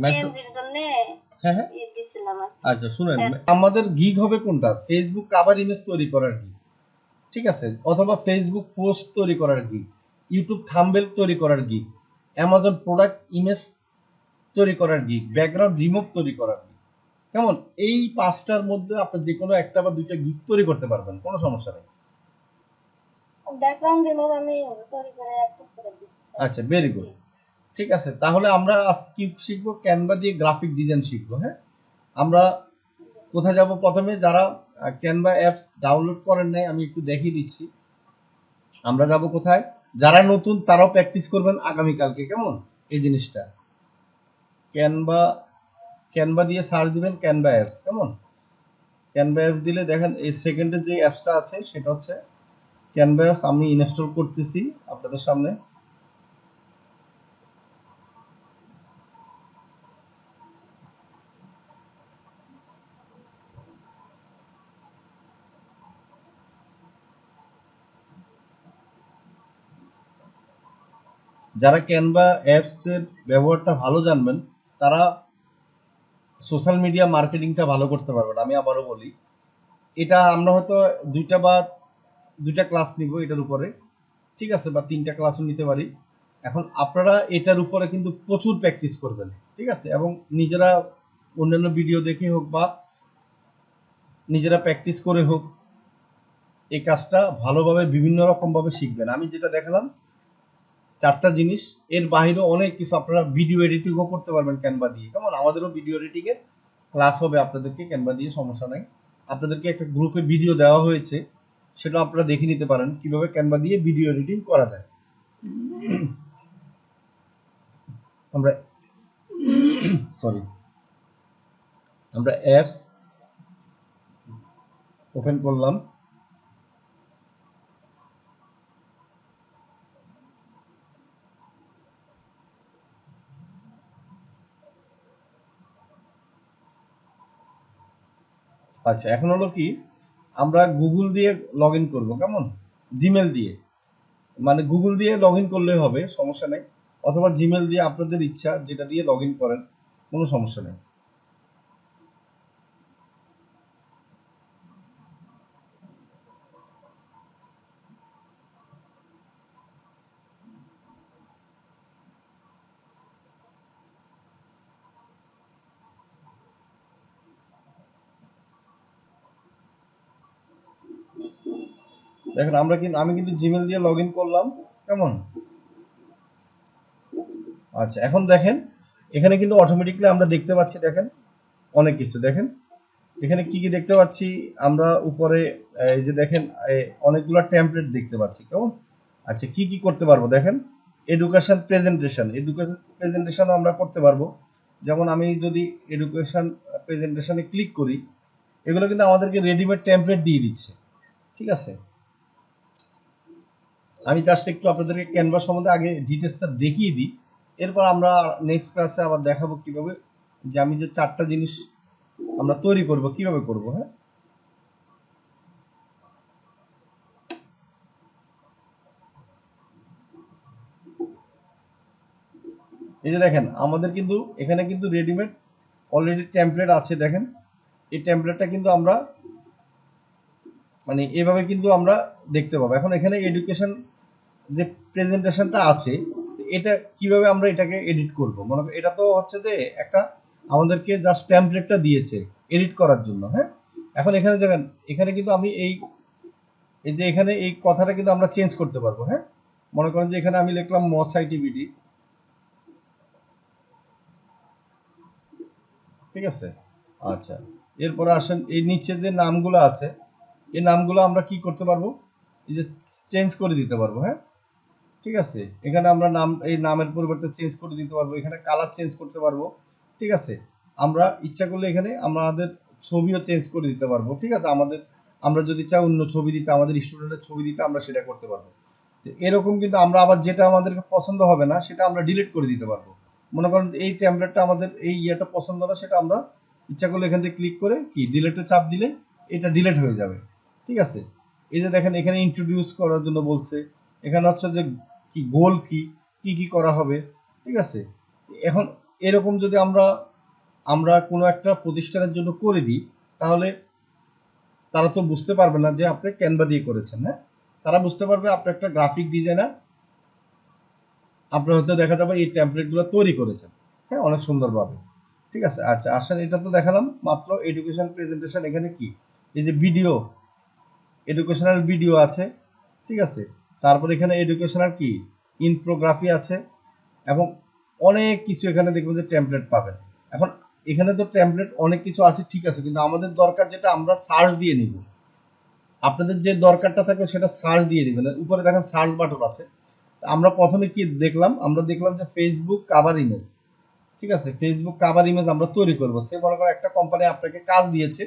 সিএনজির জন্য হ্যাঁ হ্যাঁ দিছিলাম। আচ্ছা শুনেন, আমাদের গিগ হবে কোনটা, ফেসবুক কভার ইমেজ তৈরি করার গিগ, ঠিক আছে, অথবা ফেসবুক পোস্ট তৈরি করার গিগ, ইউটিউব থাম্বনেল তৈরি করার গিগ, অ্যামাজন প্রোডাক্ট ইমেজ তৈরি করার গিগ, ব্যাকগ্রাউন্ড রিমুভ তৈরি করার গিগ। কেমন? এই পাঁচটার মধ্যে আপনি যে কোনো একটা বা দুইটা গিগ তৈরি করতে পারবেন, কোনো সমস্যা নেই। ব্যাকগ্রাউন্ড রিমুভ আমি তৈরি করে অ্যাক্টিভ করে দিছি। আচ্ছা ভেরি গুড, ঠিক আছে। তাহলে আমরা আজকে কি শিখবো? ক্যানভা দিয়ে গ্রাফিক ডিজাইন শিখবো। হ্যাঁ, আমরা কোথায় যাব প্রথমে? যারা ক্যানভা অ্যাপস ডাউনলোড করেন নাই আমি একটু দেখিয়ে দিচ্ছি। আমরা যাব কোথায়? যারা নতুন তারাও প্র্যাকটিস করবেন আগামীকালকে, কেমন? এই জিনিসটা ক্যানভা, ক্যানভা দিয়ে সার্চ দিবেন ক্যানভা অ্যাপস, কেমন? ক্যানভা অ্যাপস দিলে দেখেন এই সেকেন্ডের যে অ্যাপসটা আছে সেটা হচ্ছে ক্যানভা অ্যাপস। আমি ইনস্টল করতেছি আপনাদের সামনে। যারা ক্যানভা অ্যাপসের ব্যবহারটা ভালো জানবেন তারা সোশ্যাল মিডিয়া মার্কেটিংটা ভালো করতে পারবেন। আমি আবারও বলি, এটা আমরা হয়তো দুইটা ক্লাস নিব এটার উপরে, ঠিক আছে, বা তিনটা ক্লাসও নিতে পারি। এখন আপনারা এটার উপরে কিন্তু প্রচুর প্র্যাকটিস করবেন, ঠিক আছে, এবং নিজেরা অন্যান্য ভিডিও দেখে হোক বা নিজেরা প্র্যাকটিস করে হোক এই কাজটা ভালোভাবে বিভিন্ন রকমভাবে শিখবেন। আমি যেটা দেখালাম চারটা জিনিস, এর বাইরেও অনেক কিছু আপনারা ভিডিও এডিটিংও করতে পারবেন ক্যানভা দিয়ে। কেমন? আমাদেরও ভিডিও এডিটিং এর ক্লাস হবে আপনাদেরকে ক্যানভা দিয়ে, সমস্যা নাই। আপনাদেরকে একটা গ্রুপে ভিডিও দেওয়া হয়েছে, সেটা আপনারা দেখে নিতে পারেন কিভাবে ক্যানভা দিয়ে ভিডিও এডিটিং করা যায়। আমরা সরি আমরা অ্যাপস ওপেন করলাম। আচ্ছা এখন হলো কি, আমরা গুগল দিয়ে লগ ইন করবো, কেমন? জিমেল দিয়ে, মানে গুগল দিয়ে লগ ইন করলে হবে, সমস্যা নেই, অথবা জিমেল দিয়ে, আপনাদের ইচ্ছা যেটা দিয়ে লগ ইন করেন, কোনো সমস্যা নেই। দেখেন আমি কিন্তু জিমেল দিয়ে লগ ইন করলাম, কেমন? আচ্ছা এখন দেখেন এখানে কিন্তু অটোমেটিকলি আমরা দেখতে পাচ্ছি, দেখেন অনেক কিছু। দেখেন এখানে কি কি দেখতে পাচ্ছি আমরা উপরে, এই যে দেখেন অনেকগুলো টেমপ্লেট দেখতে পাচ্ছি, কেমন? আচ্ছা কি কি করতে পারবো দেখেন, এডুকেশন প্রেজেন্টেশনও আমরা করতে পারবো। যেমন আমি যদি এডুকেশন প্রেজেন্টেশনে ক্লিক করি, এগুলো কিন্তু আমাদেরকে রেডিমেড টেমপ্লেট দিয়ে দিচ্ছে, ঠিক আছে। আমি জাস্ট একটু আপনাদেরকে ক্যানভা সম্বন্ধে আগে ডিটেলসটা দেখিয়ে দিই, এরপর আমরা নেক্সট ক্লাসে আবার দেখাবো কিভাবে, যে আমি যে চারটা জিনিস আমরা তৈরি করব কিভাবে করব। হ্যাঁ, এই যে দেখেন আমাদের কিন্তু এখানে কিন্তু রেডিমেড অলরেডি টেমপ্লেট আছে। দেখেন এই টেমপ্লেটটা কিন্তু আমরা মানে এভাবে কিন্তু আমরা দেখতে পাবো। এখন এখানে এডুকেশন যে প্রেজেন্টেশনটা আছে, এটা কিভাবে আমরা এটাকে এডিট করব, মনে করি এটা তো হচ্ছে যে একটা আমাদেরকে জাস্ট টেমপ্লেটটা দিয়েছে এডিট করার জন্য। হ্যাঁ, এখন এখানে দেখেন এখানে কিন্তু আমি এই এই যে এখানে এই কথাটা কিন্তু আমরা চেঞ্জ করতে পারবো। হ্যাঁ, মনে করেন যে এখানে আমি লিখলাম মসাইটিভিটি, ঠিক আছে। আচ্ছা এরপরে আসেন এই নিচে যে নামগুলো আছে, এই নামগুলো আমরা কি করতে পারবো, এই যে চেঞ্জ করে দিতে পারবো। হ্যাঁ, ঠিক আছে, এখানে আমরা নাম, এই নামের পরিবর্তে চেঞ্জ করে দিতে পারবো, এখানে কালার চেঞ্জ করতে পারবো, ঠিক আছে। আমরা ইচ্ছা করলে এখানে আমাদের ছবিও চেঞ্জ করে দিতে পারবো, ঠিক আছে। আমরা যদি চাই অন্য ছবি দিতে, আমাদের স্টুডেন্টের ছবি দিতে, আমরা সেটা করতে পারবো। এরকম কিন্তু আমরা আবার যেটা আমাদেরকে পছন্দ হবে না সেটা আমরা ডিলিট করে দিতে পারবো। মনে করেন এই ট্যাবলেটটা আমাদের এই ইয়েটা পছন্দ না, সেটা আমরা ইচ্ছা করলে এখান থেকে ক্লিক করে কি ডিলিটে চাপ দিলে এটা ডিলিট হয়ে যাবে, ঠিক আছে। এই যে দেখেন এখানে ইন্ট্রোডিউস করার জন্য বলছে, এখানে হচ্ছে যে কি গোল কি কি কি করা হবে, ঠিক আছে। এখন এরকম যদি আমরা আমরা কোনো একটা প্রতিষ্ঠানের জন্য করে দিই, তাহলে তারা তো বুঝতে পারবে না যে আপনি ক্যানভা দিয়ে করেছেন, হ্যাঁ। তারা বুঝতে পারবে আপনি একটা গ্রাফিক ডিজাইনার, আপনি হয়তো দেখা যাবে এই টেমপ্লেটগুলো তৈরি করেছেন, হ্যাঁ, অনেক সুন্দরভাবে। ঠিক আছে, আচ্ছা আসেন, এটা তো দেখালাম মাত্র এডুকেশন প্রেজেন্টেশন। এখানে কি, এই যে ভিডিও, এডুকেশনাল ভিডিও আছে, ঠিক আছে। তারপর এখানে এডুকেশনাল কি ইনফোগ্রাফি আছে, এবং অনেক কিছু এখানে দেখবেন যে টেমপ্লেট পাবেন। এখন এখানে তো টেমপ্লেট অনেক কিছু আছে, ঠিক আছে, কিন্তু আমাদের দরকার যেটা আমরা সার্চ দিয়ে নিব। আপনাদের যে দরকারটা থাকবে সেটা সার্চ দিয়ে দিবেন, উপরে দেখেন সার্চ বাটন আছে। আমরা প্রথমে কি দেখলাম, আমরা দেখলাম যে ফেসবুক কাভার ইমেজ, ঠিক আছে, ফেসবুক কাভার ইমেজ আমরা তৈরি করব। সে মনে করেন একটা কোম্পানি আপনাকে কাজ দিয়েছে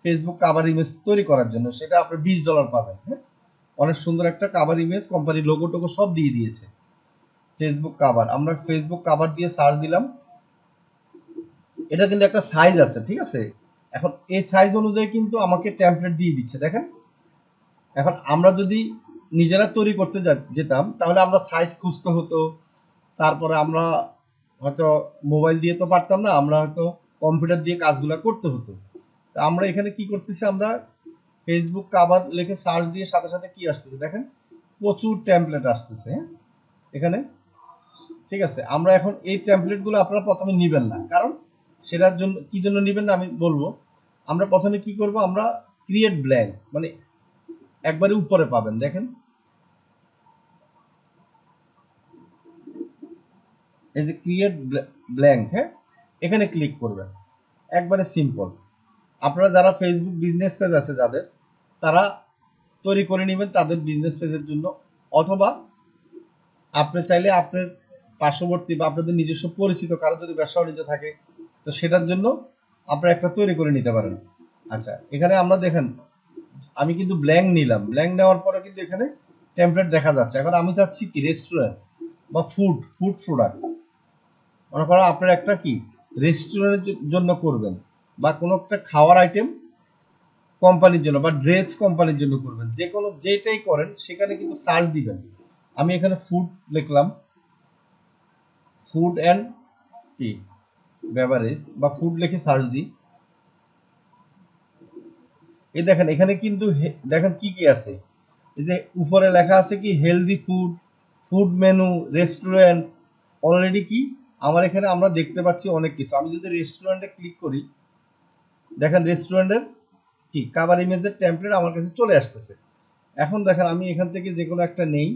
ফেসবুক কাভার ইমেজ তৈরি করার জন্য, সেটা আপনি $20 পাবেন, হ্যাঁ। অনেক সুন্দর একটা cover image, company logo Togo সব দিয়ে দিয়েছে। ফেসবুক কাভার, আমরা ফেসবুক কাভার দিয়ে সার্চ দিলাম। এটা কিন্তু একটা সাইজ আছে, ঠিক আছে। এখন এই সাইজ অনুযায়ী কিন্তু আমাকে টেমপ্লেট দিয়ে দিচ্ছে, দেখেন। এখন আমরা যদি নিজেরা তৈরি করতে যেতাম, তাহলে আমরা সাইজ খুঁজতে হতো, তারপরে আমরা হয়তো মোবাইল দিয়ে তো পারতাম না, আমরা হয়তো কম্পিউটার দিয়ে কাজগুলো করতে হতো। আমরা এখানে কি করতেছি, আমরা ফেসবুক কাভার লিখে সার্চ দিয়ে সাথে সাথে কি আসতেছে দেখেন, প্রচুর টেমপ্লেট আসতেছে, হ্যাঁ, এখানে। ঠিক আছে, আমরা এখন এই টেমপ্লেটগুলো আপনারা প্রথমে নিবেন না, কারণ সেটার জন্য কি জন্য নিবেন না আমি বলবো। আমরা প্রথমে কি করব, আমরা ক্রিয়েট ব্ল্যাঙ্ক, মানে একবারে উপরে পাবেন, দেখেন এই যে ক্রিয়েট ব্ল্যাঙ্ক, হ্যাঁ, এখানে ক্লিক করবেন, একবারে সিম্পল। আপনারা যারা ফেসবুক বিজনেস পেজ আছে যাদের, তারা তৈরি করে নেবেন তাদের বিজনেস পেজের জন্য, অথবা আপনি চাইলে আপনার পার্শ্ববর্তী বা আপনাদের নিজস্ব পরিচিত কারো যদি ব্যবসা বাণিজ্য থাকে, তো সেটার জন্য আপনারা একটা তৈরি করে নিতে পারেন। আচ্ছা, এখানে আমরা দেখেন আমি কিন্তু ব্ল্যাঙ্ক নিলাম, ব্ল্যাঙ্ক নেওয়ার পরে কিন্তু এখানে টেমপ্লেট দেখা যাচ্ছে। এখন আমি চাচ্ছি কি রেস্টুরেন্ট বা ফুড প্রোডাক্ট, মনে করো আপনারা একটা কি রেস্টুরেন্টের জন্য করবেন, বা কোনো একটা খাওয়ার আইটেম কোম্পানির জন্য, বা ড্রেস কোম্পানির জন্য করবেন, যে কোনো যেটাই করেন সেখানে কিন্তু সার্চ দিবেন। আমি এখানে ফুড লিখলাম, ফুড অ্যান্ড কি বেভারেজ বা ফুড লিখে সার্চ দিই। এই দেখেন এখানে কিন্তু দেখেন কি কি আছে, এই যে উপরে লেখা আছে কি healthy food, food menu, restaurant. Already কি আমার এখানে আমরা দেখতে পাচ্ছি অনেক কিছু। আমি যদি রেস্টুরেন্টে ক্লিক করি, দেখেন রেস্টুরেন্টের কি কাভার ইমেজের টেমপ্লেট আমার কাছে চলে আসতেছে। এখন দেখেন আমি এখান থেকে যে কোনো একটা নেই,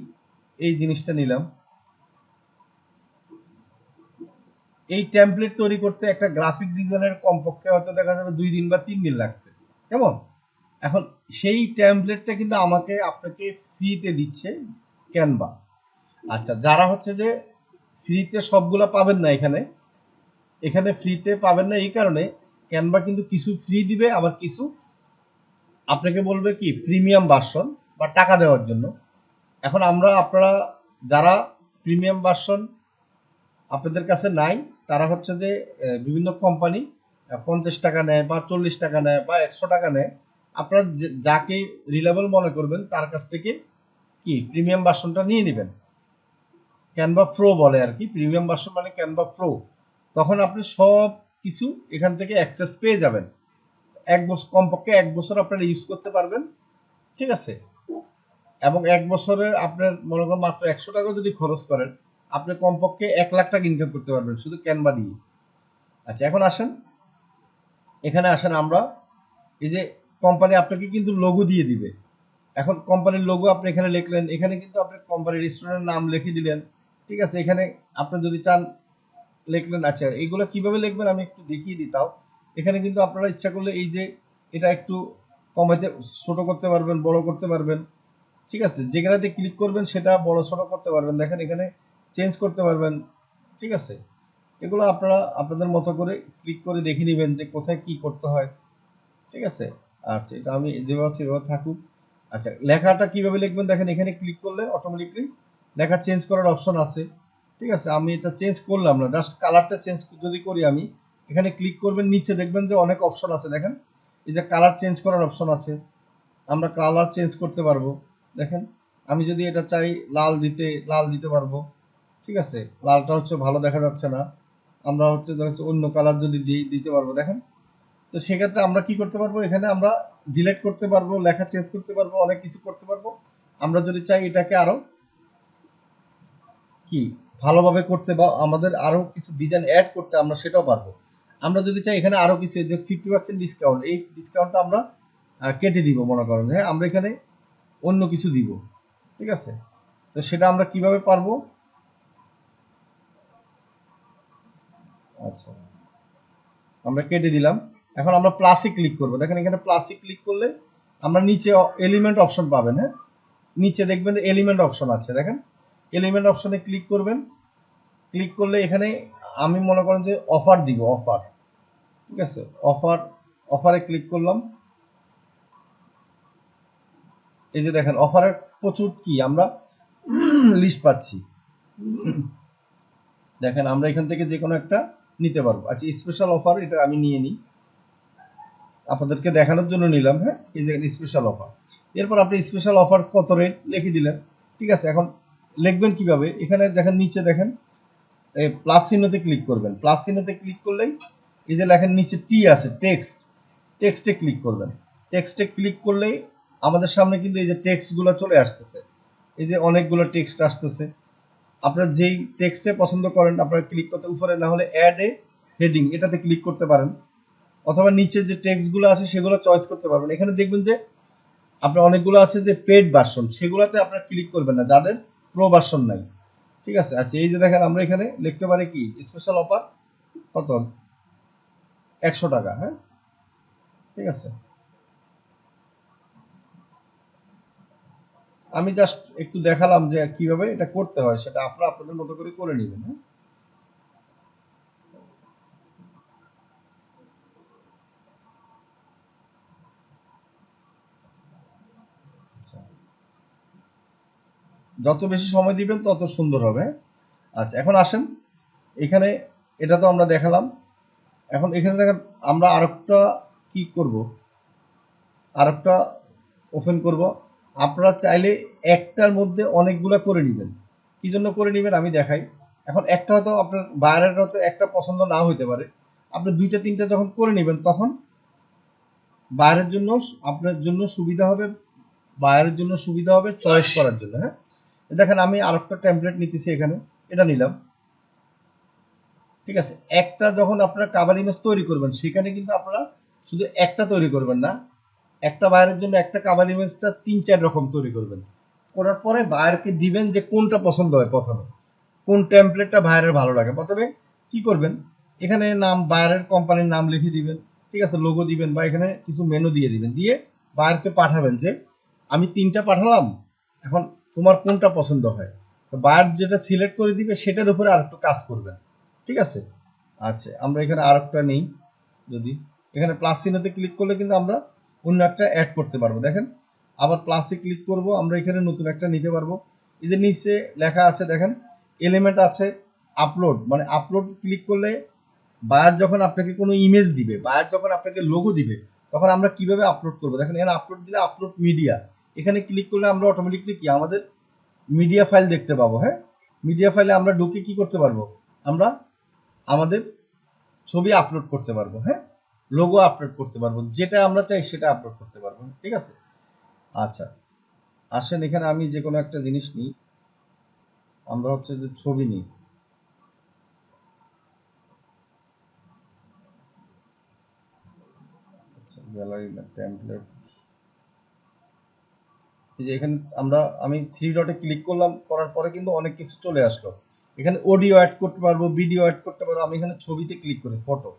এই জিনিসটা নিলাম। এই টেমপ্লেট তৈরি করতে একটা গ্রাফিক ডিজাইনের কমপক্ষে হয়তো দেখা যাবে 2 দিন বা 3 দিন লাগছে, কেমন। এখন সেই টেমপ্লেটটা কিন্তু আমাকে আপনাকে ফ্রিতে দিচ্ছে ক্যানভা। আচ্ছা, যারা হচ্ছে যে ফ্রিতে সবগুলা পাবেন না, এখানে এখানে ফ্রিতে পাবেন না এই কারণে, ক্যানভা কিন্তু কিছু ফ্রি দিবে, আবার কিছু আপনাকে বলবে কি প্রিমিয়াম ভার্সন বা টাকা দেওয়ার জন্য। এখন আপনারা যারা প্রিমিয়াম ভার্সন আপনাদের কাছে নাই, তারা হচ্ছে যে বিভিন্ন কোম্পানি 50 টাকা নেয় বা 40 টাকা নেয় বা 100 টাকা নেয়। আপনারা যাকে রিলায়েবল মনে করবেন তার কাছ থেকে কি প্রিমিয়াম ভার্সনটা নিয়ে নেবেন। ক্যানভা প্রো বলে আর কি, প্রিমিয়াম ভার্সন মানে ক্যানভা প্রো। তখন আপনি সব কিছু এখান থেকে অ্যাক্সেস পেয়ে যাবেন। 1 বছর, কমপক্ষে 1 বছর আপনারা ইউজ করতে পারবেন, ঠিক আছে। এবং 1 বছরের আপনার মনে করেন মাত্র 100 টাকা যদি খরচ করেন, আপনি কমপক্ষে 1 লাখ টাকা ইনকাম করতে পারবেন শুধু ক্যানভা দিয়ে। আচ্ছা, এখন আসেন, এখানে আসেন, আমরা এই যে কোম্পানি আপনাকে কিন্তু লোগো দিয়ে দিবে। এখন কোম্পানির লোগো আপনি এখানে লিখলেন, এখানে কিন্তু আপনি কোম্পানির রেস্টুরেন্টের নাম লিখে দিলেন, ঠিক আছে। এখানে আপনি যদি চান লিখলেন। আচ্ছা, এইগুলো কিভাবে লিখবেন আমি একটু দেখিয়ে দিতাম। এখানে কিন্তু আপনারা ইচ্ছা করলে এই যে এটা একটু কমাইতে, ছোট করতে পারবেন, বড় করতে পারবেন, ঠিক আছে। যেখানেতে ক্লিক করবেন সেটা বড় ছোট করতে পারবেন, দেখেন এখানে চেঞ্জ করতে পারবেন, ঠিক আছে। এগুলো আপনারা আপনাদের মতো করে ক্লিক করে দেখে নেবেন যে কোথায় কি করতে হয়, ঠিক আছে। আচ্ছা, এটা আমি যেভাবে সেভাবে থাকুক। আচ্ছা, লেখাটা কিভাবে লিখবেন দেখেন, এখানে ক্লিক করলে অটোমেটিকলি লেখা চেঞ্জ করার অপশন আছে, ঠিক আছে। আমি এটা চেঞ্জ করলাম না, জাস্ট কালারটা চেঞ্জ যদি করি, আমি এখানে ক্লিক করবেন, নিচে দেখবেন যে অনেক অপশন আছে, দেখেন এই যে কালার চেঞ্জ করার অপশন আছে, আমরা কালার চেঞ্জ করতে পারবো। দেখেন আমি যদি এটা চাই লাল দিতে, লাল দিতে পারবো, ঠিক আছে। লালটা হচ্ছে ভালো দেখা যাচ্ছে না, আমরা হচ্ছে অন্য কালার যদি দিতে পারবো দেখেন। তো সেক্ষেত্রে আমরা কি করতে পারবো, এখানে আমরা ডিলিট করতে পারবো, লেখা চেঞ্জ করতে পারবো, অনেক কিছু করতে পারবো। আমরা যদি চাই এটাকে আরো কি ভালোভাবে করতে বা আমাদের আরো কিছু ডিজাইন অ্যাড করতে আমরা সেটাও পারবো। আমরা যদি চাই এখানে আরো কিছু যে 50% ডিসকাউন্ট, এই ডিসকাউন্টটা আমরা কেটে দিব মনে করেন, হ্যাঁ আমরা এখানে অন্য কিছু দিব, ঠিক আছে। তো সেটা আমরা কিভাবে পারবো, আচ্ছা আমরা কেটে দিলাম। এখন আমরা প্লাসে ক্লিক করবো, দেখেন এখানে প্লাসে ক্লিক করলে আমরা নিচে এলিমেন্ট অপশন পাবেন, হ্যাঁ নিচে দেখবেন এলিমেন্ট অপশন আছে, দেখেন এলিমেন্ট অপশনে ক্লিক করবেন। ক্লিক করলে এখানে আমি মনে করেন যে অফার দিব, অফার, ঠিক আছে, অফার, অফারে ক্লিক করলাম। এই যে দেখেন অফারের প্রচুর কি আমরা লিস্ট পাচ্ছি, দেখেন আমরা এখান থেকে যে কোনো একটা নিতে পারবো। আচ্ছা স্পেশাল অফার, এটা আমি নিয়ে নিই, আপনাদেরকে দেখানোর জন্য নিলাম, হ্যাঁ এই যে স্পেশাল অফার। এরপর আপনি স্পেশাল অফার কত রেট লিখে দিলেন, ঠিক আছে। এখন লিখবেন কিভাবে, এখানে দেখেন নিচে দেখেন এই প্লাস চিহ্নতে ক্লিক করবেন, প্লাস চিহ্নতে ক্লিক করলেই এই যে লেখেন নিচে টি আছে টেক্সট, টেক্সটে ক্লিক করবেন। টেক্সটে ক্লিক করলেই আমাদের সামনে কিন্তু এই যে টেক্সটগুলো চলে আসতেছে, এই যে অনেকগুলো টেক্সট আসতেছে। আপনারা যেই টেক্সটে পছন্দ করেন আপনারা ক্লিক করতে, উপরে না হলে অ্যাড এ হেডিং এটাতে ক্লিক করতে পারেন, অথবা নিচে যে টেক্সটগুলো আছে সেগুলো চয়েস করতে পারবেন। এখানে দেখবেন যে আপনার অনেকগুলো আছে যে পেড ভার্সন, সেগুলোতে আপনারা ক্লিক করবেন না যাদের প্রো ভার্সন নাই, ঠিক আছে। আচ্ছা এই যে দেখেন আমরা এখানে লিখতে পারি কি স্পেশাল অফার কত 100 টাকা, হ্যাঁ ঠিক আছে। আমি জাস্ট একটু দেখালাম যে কিভাবে এটা করতে হয়, সেটা আপনারা আপনাদের মতো করে করে নেবেন, হ্যাঁ। আচ্ছা যত বেশি সময় দিবেন তত সুন্দর হবে, হ্যাঁ? আচ্ছা এখন আসেন এখানে, এটা তো আমরা দেখালাম। এখন এখানে দেখেন আমরা আরেকটা কি করব, আরেকটা ওপেন করব। আপনারা চাইলে একটার মধ্যে অনেকগুলা করে নেবেন, কি জন্য করে নেবেন আমি দেখাই। এখন একটা হয়তো আপনার বাইরের হয়তো একটা পছন্দ না হইতে পারে, আপনি দুইটা তিনটা যখন করে নেবেন তখন বাইরের জন্য আপনার জন্য সুবিধা হবে, বাইরের জন্য সুবিধা হবে চয়েস করার জন্য, হ্যাঁ। দেখেন আমি আরেকটা টেমপ্লেট নিতেছি, এখানে এটা নিলাম, ঠিক আছে। একটা যখন আপনারা কাভার ইমেজ তৈরি করবেন সেখানে কিন্তু আপনারা শুধু একটা তৈরি করবেন না, একটা বায়ারের জন্য একটা কাভার ইমেজটা 3-4 রকম তৈরি করবেন, করার পরে বায়ারকে দিবেন যে কোনটা পছন্দ হয়, প্রথমে কোন টেমপ্লেটটা বায়ারের ভালো লাগে। প্রথমে কি করবেন, এখানে নাম বায়ারের কোম্পানির নাম লিখে দিবেন, ঠিক আছে, লোগো দিবেন বা এখানে কিছু মেনু দিয়ে দিবেন, দিয়ে বায়ারকে পাঠাবেন যে আমি 3টা পাঠালাম, এখন তোমার কোনটা পছন্দ হয়। তো বায়ার যেটা সিলেক্ট করে দিবে সেটার উপরে আরেকটু কাজ করবেন, ঠিক আছে। আচ্ছা আমরা এখানে আরেকটা নেই, যদি এখানে প্লাস চিহ্নতে ক্লিক করলে কিন্তু আমরা অন্য একটা অ্যাড করতে পারবো, দেখেন আবার প্লাসে ক্লিক করব, আমরা এখানে নতুন একটা নিতে পারবো। এই যে নিচে লেখা আছে দেখেন এলিমেন্ট আছে আপলোড, মানে আপলোড ক্লিক করলে বায়ার যখন আপনাকে কোনো ইমেজ দিবে, বায়ার যখন আপনাকে লোগো দিবে, তখন আমরা কিভাবে আপলোড করবো, দেখেন এখানে আপলোড দিলে আপলোড মিডিয়া, এখানে ক্লিক করলে আমরা অটোমেটিকলি কি আমাদের মিডিয়া ফাইল দেখতে পাবো, হ্যাঁ। মিডিয়া ফাইলে আমরা ঢুকে কি করতে পারবো, আমরা আমাদের ছবি আপলোড করতে পারবো, হ্যাঁ, লোগো আপলোড করতে পারবো, যেটা আমরা চাই সেটা আপলোড করতে পারবো, ঠিক আছে। আচ্ছা আসেন এখানে আমি যে কোনো একটা জিনিস নিই, আমরা হচ্ছে যে ছবি নিই, আচ্ছা গ্যালারি না টেমপ্লেট, এই যে এখানে আমি 3 ডটে ক্লিক করলাম, করার পরে কিন্তু অনেক কিছু চলে আসলো। এখানে অডিও অ্যাড করতে পারবো, ভিডিও অ্যাড করতে পারবো। আমি এখানে ছবিতে ক্লিক করি, ফটো,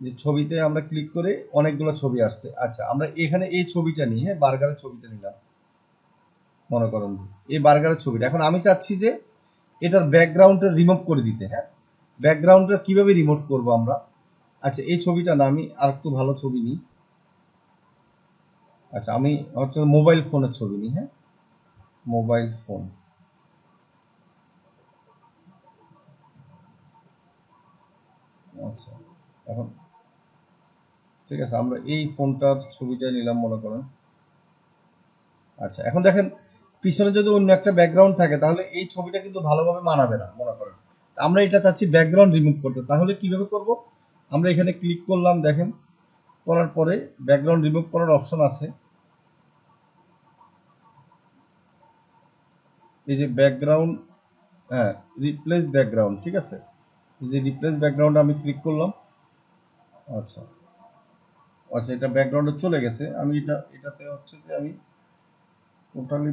যে ছবিতে আমরা ক্লিক করে অনেকগুলো ছবি আসছে। আচ্ছা আমরা এখানে এই ছবিটা নিই, হ্যাঁ বার্গারের ছবিটা নিলাম, মনে করেন এই বার্গারের ছবিটা। এখন আমি চাচ্ছি যে এটার ব্যাকগ্রাউন্ডটা রিমুভ করে দিতে, হ্যাঁ ব্যাকগ্রাউন্ডটা কিভাবে রিমুভ করব আমরা। আচ্ছা এই ছবিটা না, আমি আর একটু ভালো ছবি নিই। আচ্ছা আমি হচ্ছে মোবাইল ফোনের ছবি নিই, হ্যাঁ মোবাইল ফোন। আচ্ছা এখন ঠিক আছে আমরা এই ফোনটার ছবিটা নিলাম মনে করেন। আচ্ছা এখন দেখেন পিছনে যদি অন্য একটা ব্যাকগ্রাউন্ড থাকে তাহলে এই ছবিটা কিন্তু ভালোভাবে মানাবে না মনে করেন। আমরা এটা চাচ্ছি ব্যাকগ্রাউন্ড রিমুভ করতে, তাহলে কিভাবে করব? আমরা এখানে ক্লিক করলাম, দেখেন করার পরে ব্যাকগ্রাউন্ড রিমুভ করার অপশন আছে, এই যে ব্যাকগ্রাউন্ড, হ্যাঁ রিপ্লেস ব্যাকগ্রাউন্ড, ঠিক আছে, এই যে রিপ্লেস ব্যাকগ্রাউন্ড আমি ক্লিক করলাম। আচ্ছা আচ্ছা, এটা ব্যাকগ্রাউন্ডে চলে গেছে। আমি এটাতে হচ্ছে যে আমি টোটালি,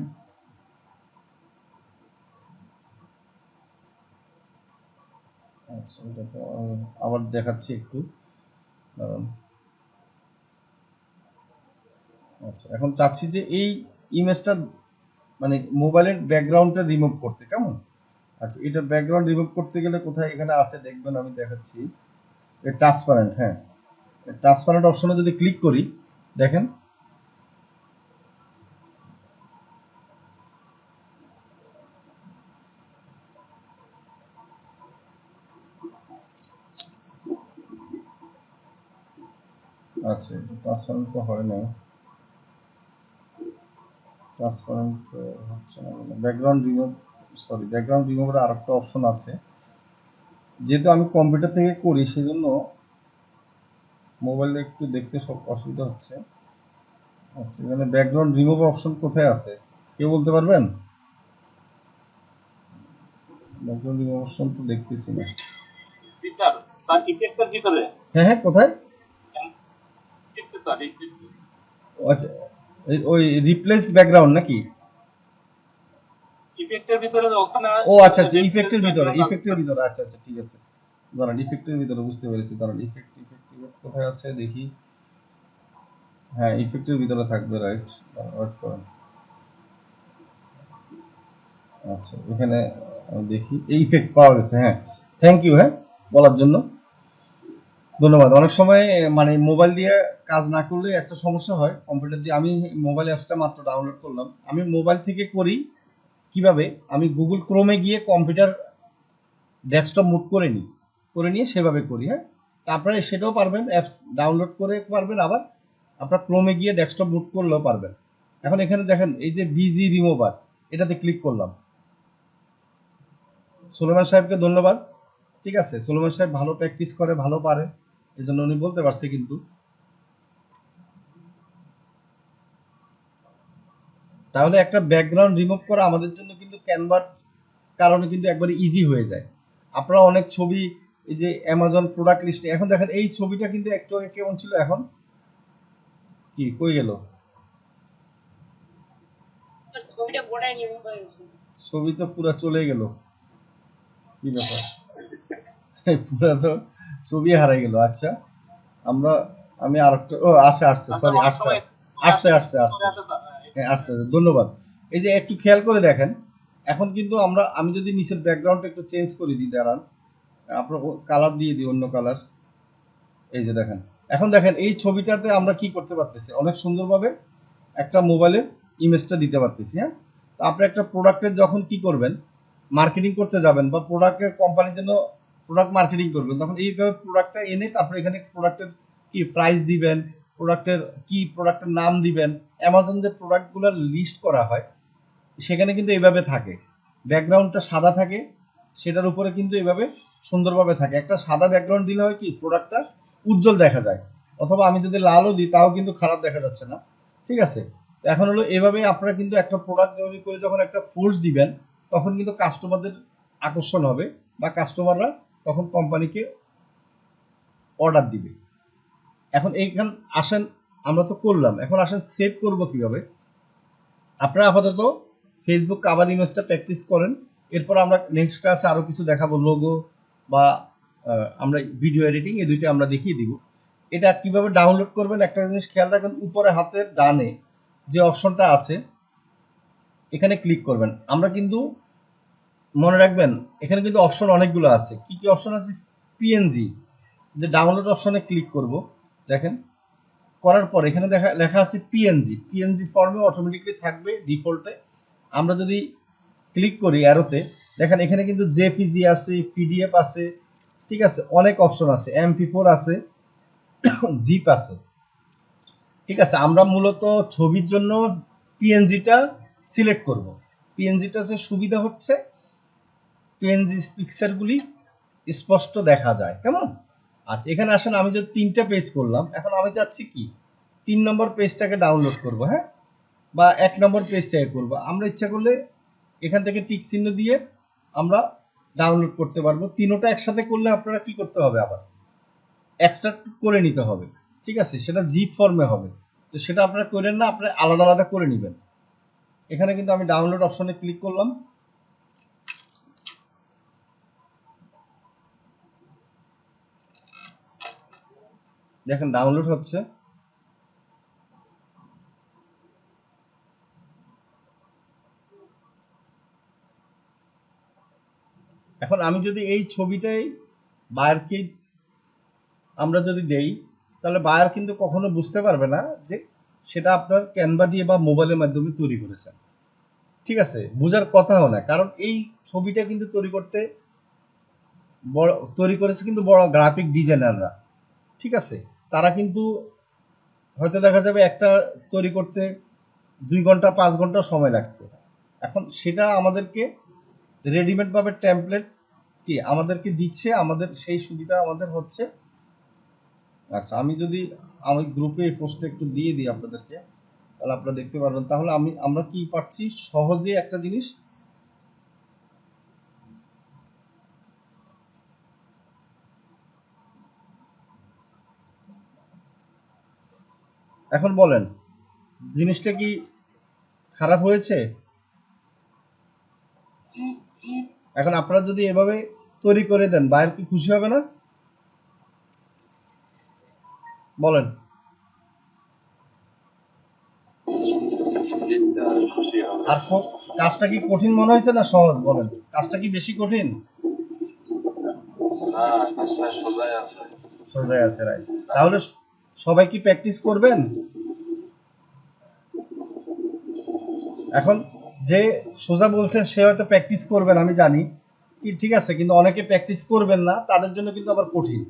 আচ্ছা এটা তো আবার দেখাচ্ছি একটু দাঁড়ান। আচ্ছা এখন চাচ্ছি যে এই ইমেজটা মানে মোবাইলের ব্যাকগ্রাউন্ডটা রিমুভ করতে, কেমন? আচ্ছা এটা ব্যাকগ্রাউন্ড রিমুভ করতে গেলে কোথায় এখানে আছে দেখবেন, আমি দেখাচ্ছি, ট্রান্সপারেন্ট, হ্যাঁ ট্রান্সপারেন্ট অপশনে যদি ক্লিক করি, দেখেন আচ্ছা এটা ট্রান্সপারেন্ট তো হয় না, ট্রান্সপারেন্ট হচ্ছে না, ব্যাকগ্রাউন্ড রিমুভ, সরি ব্যাকগ্রাউন্ড রিমুভের আরেকটা অপশন আছে, যেহেতু আমি কম্পিউটার থেকে করি সেজন্য মোবাইলে একটু দেখতে সব অসুবিধা হচ্ছে। আচ্ছা এখানে ব্যাকগ্রাউন্ড রিমুভ অপশন কোথায় আছে কেউ বলতে পারবেন? ব্যাকগ্রাউন্ড রিমুভ অপশন তো দেখতেছি না। স্যার ইফেক্টের ভিতরে, হ্যাঁ হ্যাঁ, কোথায়? স্যার আচ্ছা ওই রিপ্লেস ব্যাকগ্রাউন্ড নাকি? ইফেক্টের ভিতরে ওখানে, ও আচ্ছা আচ্ছা, ইফেক্টের ভিতরে, ইফেক্টের ভিতরে, আচ্ছা আচ্ছা ঠিক আছে, দাঁড়ান ইফেক্টের ভিতরে বুঝতে পেরেছি, দাঁড়ান ইফেক্ট ইফেক্ট ইফেক্ট কোথায় আছে দেখি, হ্যাঁ ইফেক্টের ভিতরে থাকবে, রাইট, ওয়েট করেন। আচ্ছা এখানে আমি দেখি, এই ইফেক্ট পাওয়া গেছে, হ্যাঁ থ্যাংক ইউ, হ্যাঁ বলার জন্য ধন্যবাদ। অনেক সময় মানে মোবাইল দিয়ে কাজ না করলে একটা সমস্যা হয়, কম্পিউটার দিয়ে, আমি মোবাইল অ্যাপসটা মাত্র ডাউনলোড করলাম, আমি মোবাইল থেকে করি কিভাবে, আমি গুগল ক্রোমে গিয়ে কম্পিউটার ডেস্কটপ মুভ করে নিয়ে সেভাবে করি, হ্যাঁ আপনারা সেটাও পারবেন, অ্যাপস ডাউনলোড করে পারবেন, আবার আপনার ক্রোমে গিয়ে ডেস্কটপ মুভ করলেও পারবেন। এখন এখানে দেখেন এই যে বিজি রিমুভার, এটাতে ক্লিক করলাম। সুলেমান সাহেবকে ধন্যবাদ, ঠিক আছে, সুলেমান সাহেব ভালো প্র্যাকটিস করে, ভালো পারে, এই জন্য উনি বলতে পারছে। কিন্তু তাহলে একটা ব্যাকগ্রাউন্ড রিমুভ করা আমাদের জন্য কিন্তু ক্যানভার কারণে কিন্তু একবারে ইজি হয়ে যায়। আপনারা অনেক ছবি, এই যে অ্যামাজন প্রোডাক্ট লিস্টে, এখন দেখেন এই ছবিটা কিন্তু একটু আগে কেমন ছিল, এখন কি কই গেল? ছবিটা গোটাই নিয়ে হয়ে গেছে। ছবি তো পুরো চলে গেল, কি ব্যাপার? পুরো তো ছবি হারাই গেল। আচ্ছা আমরা, আমি আরেকটা, ও আসছে আসছে, সরি আসছে আসছে আসছে আসছে আসছে, হ্যাঁ আসছে আসছে, ধন্যবাদ। এই যে একটু খেয়াল করে দেখেন, এখন কিন্তু আমি যদি নিচের ব্যাকগ্রাউন্ডটা একটু চেঞ্জ করে দিই, দাঁড়ান আপনার কালার দিয়ে দিই, অন্য কালার, এই যে দেখেন, এখন দেখেন এই ছবিটাতে আমরা কি করতে পারতেছি, অনেক সুন্দরভাবে একটা মোবাইলের ইমেজটা দিতে পারতেছি, হ্যাঁ। তো আপনি একটা প্রোডাক্টের যখন কি করবেন, মার্কেটিং করতে যাবেন বা প্রোডাক্টের কোম্পানির জন্য প্রোডাক্ট মার্কেটিং করবেন, তখন এইভাবে প্রোডাক্টটা এনে তারপরে এখানে প্রোডাক্টের কি প্রাইস দিবেন, প্রোডাক্টের নাম দিবেন। অ্যামাজন যে প্রোডাক্টগুলোর লিস্ট করা হয় সেখানে কিন্তু এইভাবে থাকে, ব্যাকগ্রাউন্ডটা সাদা থাকে, সেটার উপরে কিন্তু এইভাবে সুন্দরভাবে থাকে। একটা সাদা ব্যাকগ্রাউন্ড দিলে হয় কি প্রোডাক্টটা উজ্জ্বল দেখা যায়, অথবা আমি যদি লালও দিই তাও কিন্তু খারাপ দেখা যাচ্ছে না, ঠিক আছে। এখন হলো এভাবে আপনারা কিন্তু একটা প্রোডাক্ট তৈরি করে যখন একটা ফোর্স দিবেন, তখন কিন্তু কাস্টমারদের আকর্ষণ হবে, বা কাস্টমাররা তখন কোম্পানিকে অর্ডার দিবে। এখন এইখান আসেন, আমরা তো করলাম, এখন আসেন সেভ করব কিভাবে। আপনারা আপাতত ফেসবুক কাভার ইমেজটা প্র্যাকটিস করেন, এরপর আমরা নেক্সট ক্লাসে আরও কিছু দেখাবো, লোগো বা আমরা ভিডিও এডিটিং, এই দুইটা আমরা দেখিয়ে দিব। এটা কিভাবে ডাউনলোড করবেন একটা জিনিস খেয়াল রাখবেন, উপরে হাতের ডানে যে অপশনটা আছে এখানে ক্লিক করবেন। আমরা কিন্তু মনে রাখবেন এখানে কিন্তু অপশন অনেকগুলো আছে, কি কি অপশন আছে, পিএনজি, যে ডাউনলোড অপশনে ক্লিক করব, দেখেন করার পর এখানে লেখা আছে পিএনজি ফর্মে অটোমেটিকলি থাকবে ডিফল্টে। আমরা যদি ক্লিক করি অ্যারোতে, দেখেন এখানে কিন্তু জেপিজি আছে, পিডিএফ আছে, ঠিক আছে, অনেক অপশন আছে, এমপি4 আছে, জিপ আছে, ঠিক আছে। আমরা মূলত ছবির জন্য পিএনজিটা সিলেক্ট করব। পিএনজিটা যে সুবিধা হচ্ছে পিএনজি পিকচারগুলি স্পষ্ট দেখা যায়। কেমন? আচ্ছা, এখানে আসেন, আমি যদি 3টা পেজ করলাম, এখন আমি চাচ্ছি কি 3 নম্বর পেজটাকে ডাউনলোড করব, হ্যাঁ, বা 1 নম্বর পেজটাকে করব। আমরা ইচ্ছা করলে এখান থেকে টিক চিহ্ন দিয়ে আমরা ডাউনলোড করতে পারবো। তিনোটা একসাথে করলে আপনারা কি করতে হবে, আবার এক্সট্রাক্ট করে নিতে হবে। ঠিক আছে, সেটা জিপ ফর্মে হবে। তো সেটা আপনারা করেন না, আপনারা আলাদা আলাদা করে নেবেন। এখানে কিন্তু আমি ডাউনলোড অপশনে ক্লিক করলাম। দেখেন ডাউনলোড হচ্ছে। এখন আমি যদি এই ছবিটাই বায়ারকে আমরা যদি দেই, তাহলে বায়ার কিন্তু কখনো বুঝতে পারবে না যে সেটা আপনার ক্যানভা দিয়ে বা মোবাইলের মাধ্যমে তৈরি করেছেন। ঠিক আছে, বোঝার কথাও না, কারণ এই ছবিটা কিন্তু তৈরি করেছে কিন্তু বড় গ্রাফিক ডিজাইনাররা। ঠিক আছে, তারা কিন্তু হয়তো দেখা যাবে একটা তৈরি করতে 2 ঘন্টা 5 ঘন্টা সময় লাগছে। এখন সেটা আমাদেরকে রেডিমেড ভাবে টেমপ্লেট কি আমাদেরকে দিচ্ছে, আমাদের সেই সুবিধা আমাদের হচ্ছে। আচ্ছা, আমি গ্রুপে এই পোস্টটা একটু দিয়ে দিই আপনাদেরকে, তাহলে আপনারা দেখতে পারবেন। তাহলে আমরা কি পাচ্ছি সহজে একটা জিনিস। এখন বলেন, জিনিসটা কি খারাপ হয়েছে? এখন আপনারা যদি এভাবে তৈরি করে দেন, বায়ার কি খুশি হবে না? বলেন। আর কাজটা কি কঠিন মনে হয়েছে না সহজ? বলেন, কাজটা কি বেশি কঠিন? সোজাই আছে, রাইট। তাহলে সবাই কি প্র্যাকটিস করবেন? এখন যে সোজা বলছেন সে হয়তো প্র্যাকটিস করবেন, আমি জানি কি, ঠিক আছে, কিন্তু অনেকে প্র্যাকটিস করবেন না, তাদের জন্য কিন্তু আবার কঠিন।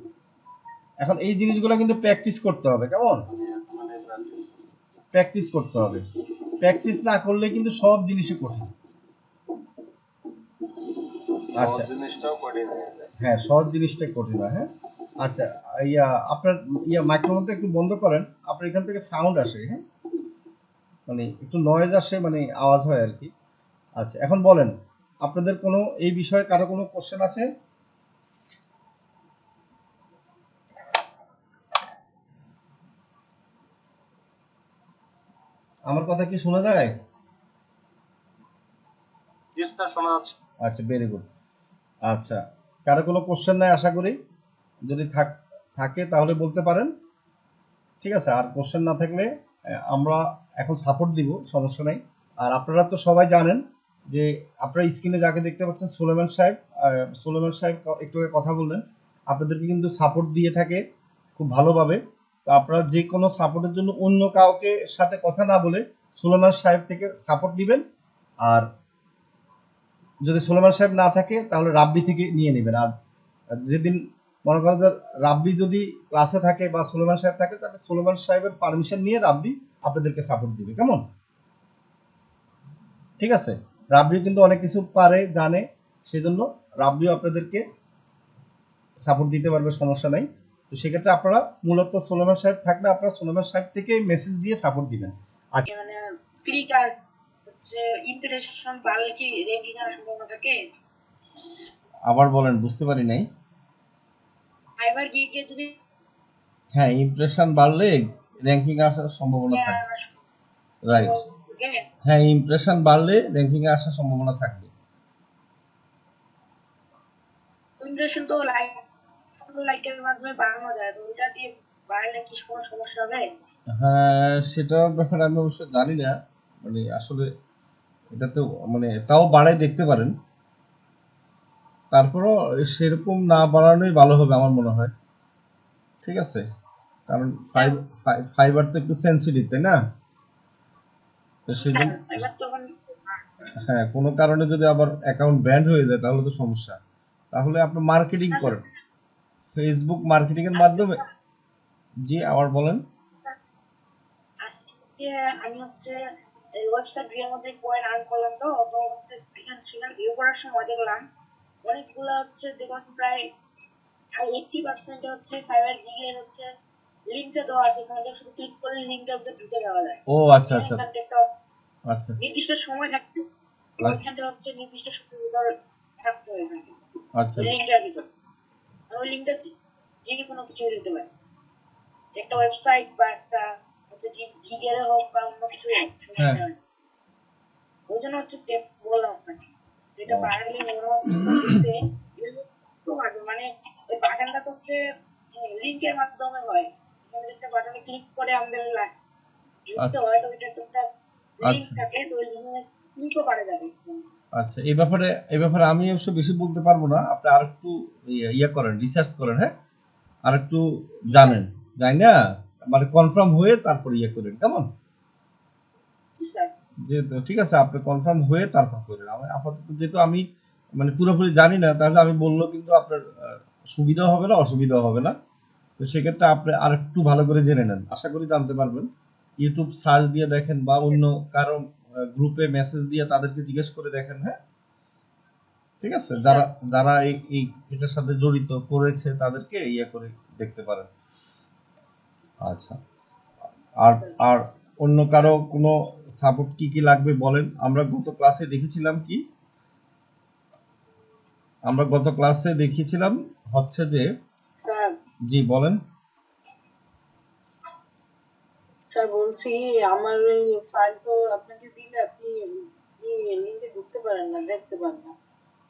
এখন এই জিনিসগুলো কিন্তু প্র্যাকটিস করতে হবে। কেমন? প্র্যাকটিস করতে হবে। প্র্যাকটিস না করলে কিন্তু সব জিনিসই কঠিন। আচ্ছা, হ্যাঁ, সহজ জিনিসটাই কঠিন হয়। হ্যাঁ, আচ্ছা, আপনার মাইক্রোফোনটা একটু বন্ধ করেন, আপনার এখান থেকে সাউন্ড আসে, হ্যাঁ, মানে একটু নয়েজ আসে, মানে আওয়াজ হয় আর কি। আচ্ছা, এখন বলেন, আপনাদের কোনো এই বিষয়ে কারো কোনো কোশ্চেন আছে? আমার কথা কি শোনা যায়? জি স্যার, শোনা যাচ্ছে। আচ্ছা, ভেরি গুড। আচ্ছা, কারো কোনো কোশ্চেন নাই আশা করি? যদি থাকে তাহলে বলতে পারেন। ঠিক আছে, আর কোশ্চেন না থাকলে আমরা এখন সাপোর্ট দিব, সমস্যা নাই। আর আপনারা তো সবাই জানেন যে আপনারা স্ক্রিনে যাকে দেখতে পাচ্ছেন সুলেমান সাহেব, সুলেমান সাহেব একটু আগে কথা বললেন, আপনাদেরকে কিন্তু সাপোর্ট দিয়ে থাকে খুব ভালোভাবে। তো আপনারা যে কোনো সাপোর্টের জন্য অন্য কাউকে সাথে কথা না বলে সুলেমান সাহেব থেকে সাপোর্ট নেবেন। আর যদি সুলেমান সাহেব না থাকে তাহলে রাব্বি থেকে নিয়ে নেবেন। আর যেদিন মনে করেন যে রাব্বি যদি ক্লাসে থাকে বা সুলেমান সাহেব থাকে, তাহলে সুলেমান সাহেবের পারমিশন নিয়ে রাব্বি আপনাদেরকে সাপোর্ট দিবে। কেমন? ঠিক আছে, রাব্বিও কিন্তু অনেক কিছু পারে, জানে, সেজন্য রাব্বিও আপনাদেরকে সাপোর্ট দিতে পারবে, সমস্যা নাই। তো সেক্ষেত্রে আপনারা মূলত সুলেমান সাহেব থাকলে আপনারা সুলেমান সাহেব থেকে মেসেজ দিয়ে সাপোর্ট দিবেন। আচ্ছা, মানে ক্লিক আর হচ্ছে ইমপ্রেশন বাড়লে কি রেঞ্জিং এর সম্ভাবনা থাকে? আবার বলেন, বুঝতে পারি নাই। ফাইবার গিয়ে যদি হ্যাঁ, ইমপ্রেশন বাড়লে র্যাঙ্কিং আসার সম্ভাবনা থাকে। রাইট। হ্যাঁ, ইমপ্রেশন বাড়লে র্যাঙ্কিং এ আসার সম্ভাবনা থাকবে। ইমপ্রেশন তো লাইকের মাধ্যমে বাড়ানো যায়, তো ওইটা দিয়ে বাড়ালে কি কোনো সমস্যা হবে? হ্যাঁ, সেটার ব্যাপারে আমি অবশ্য জানি না, মানে আসলে এটা তো মানে তাও বাড়াই দেখতে পারেন। তারপরও সেরকম না বাড়ানোই ভালো হবে আমার মনে হয়। ঠিক আছে, কারণ ফাইবার তো একটু সেন্সিটিভ, তাই না? তো সেজন্য এবার তখন হ্যাঁ, কোনো কারণে যদি আবার অ্যাকাউন্ট ব্যান্ড হয়ে যায় তাহলে তো সমস্যা। তাহলে আপনি মার্কেটিং করেন, ফেসবুক মার্কেটিং এর মাধ্যমে। জি, আবার বলেন। আজকে আমি হচ্ছে এই ওয়েবসাইট ভিউর মধ্যে কয়েন আর্ন করলাম, তো তো হচ্ছে সেখানে ভিউ করার সময় দেখলাম অনেকগুলো হচ্ছে দেখুন প্রায় 80% হচ্ছে ফাইবার জিগের হচ্ছে লিঙ্কটা দেওয়া আছে, এখানে শুধু ক্লিক করলে লিঙ্কটার ভিতরে ঢুকে যাওয়া যায়। ও আচ্ছা আচ্ছা এখান থেকে একটা আচ্ছা নির্দিষ্ট সময় থাকতে, আচ্ছা ওইখানটা হচ্ছে নির্দিষ্ট সময় ভিতর থাকতে হয় এখানে আচ্ছা লিঙ্কটার ভিতর। আর ওই লিঙ্কটা যে কোনো কিছু হতে পারে, একটা ওয়েবসাইট বা একটা হচ্ছে জিগেরে হোক বা অন্য কিছু হোক, হ্যাঁ সমস্যা হয় না। ওই জন্য হচ্ছে বললাম আপনাকে এটা ও বাড়ালে মনে হচ্ছে করতেছে তো বাড়বে, মানে ওই বাটনটা তো হচ্ছে লিঙ্কের মাধ্যমে হয়, এখানে একটা বাটনে ক্লিক করে আমাদের যুক্ত আচ্ছা হয়, তো ওইটা একটা লিঙ্ক আচ্ছা থাকে, তো ওই লিঙ্কে ক্লিকও করা যাবে। আচ্ছা এই ব্যাপারে আমি অবশ্য বেশি বলতে পারবো না, আপনি আরেকটু ইয়া করেন, রিসার্চ করেন, হ্যাঁ আরেকটু জি স্যার। জানেন, জানি না, মানে কনফার্ম হয়ে তারপর ইয়ে করেন কেমন। জি স্যার। যে ঠিক আছে, আপনি কনফার্ম হয়ে তারপর করেন। আমি আপাতত যেহেতু আমি মানে পুরোপুরি জানি না, তাহলে আমি বললো কিন্তু আপনার সুবিধাও হবে না, অসুবিধাও হবে না। তো সেক্ষেত্রে আপনি আরেকটু ভালো করে জেনে নেন, আশা করি জানতে পারবেন। ইউটিউব সার্চ দিয়ে দেখেন বা অন্য কারো গ্রুপে মেসেজ দিয়ে তাদেরকে জিজ্ঞেস করে দেখেন, হ্যাঁ ঠিক আছে, জি যারা স্যার। যারা এই এটার সাথে জড়িত করেছে তাদেরকে ইয়ে করে দেখতে পারেন। আচ্ছা, আর আর অন্য কারো কোনো সাপোর্ট কি কি লাগবে বলেন। আমরা গত ক্লাসে দেখেছিলাম হচ্ছে যে, স্যার জি বলেন। স্যার বলছি আমার ওই ফাইল তো আপনাকে দিলে আপনি লিংকে ঢুকতে পারেন না, দেখতে পারেন না।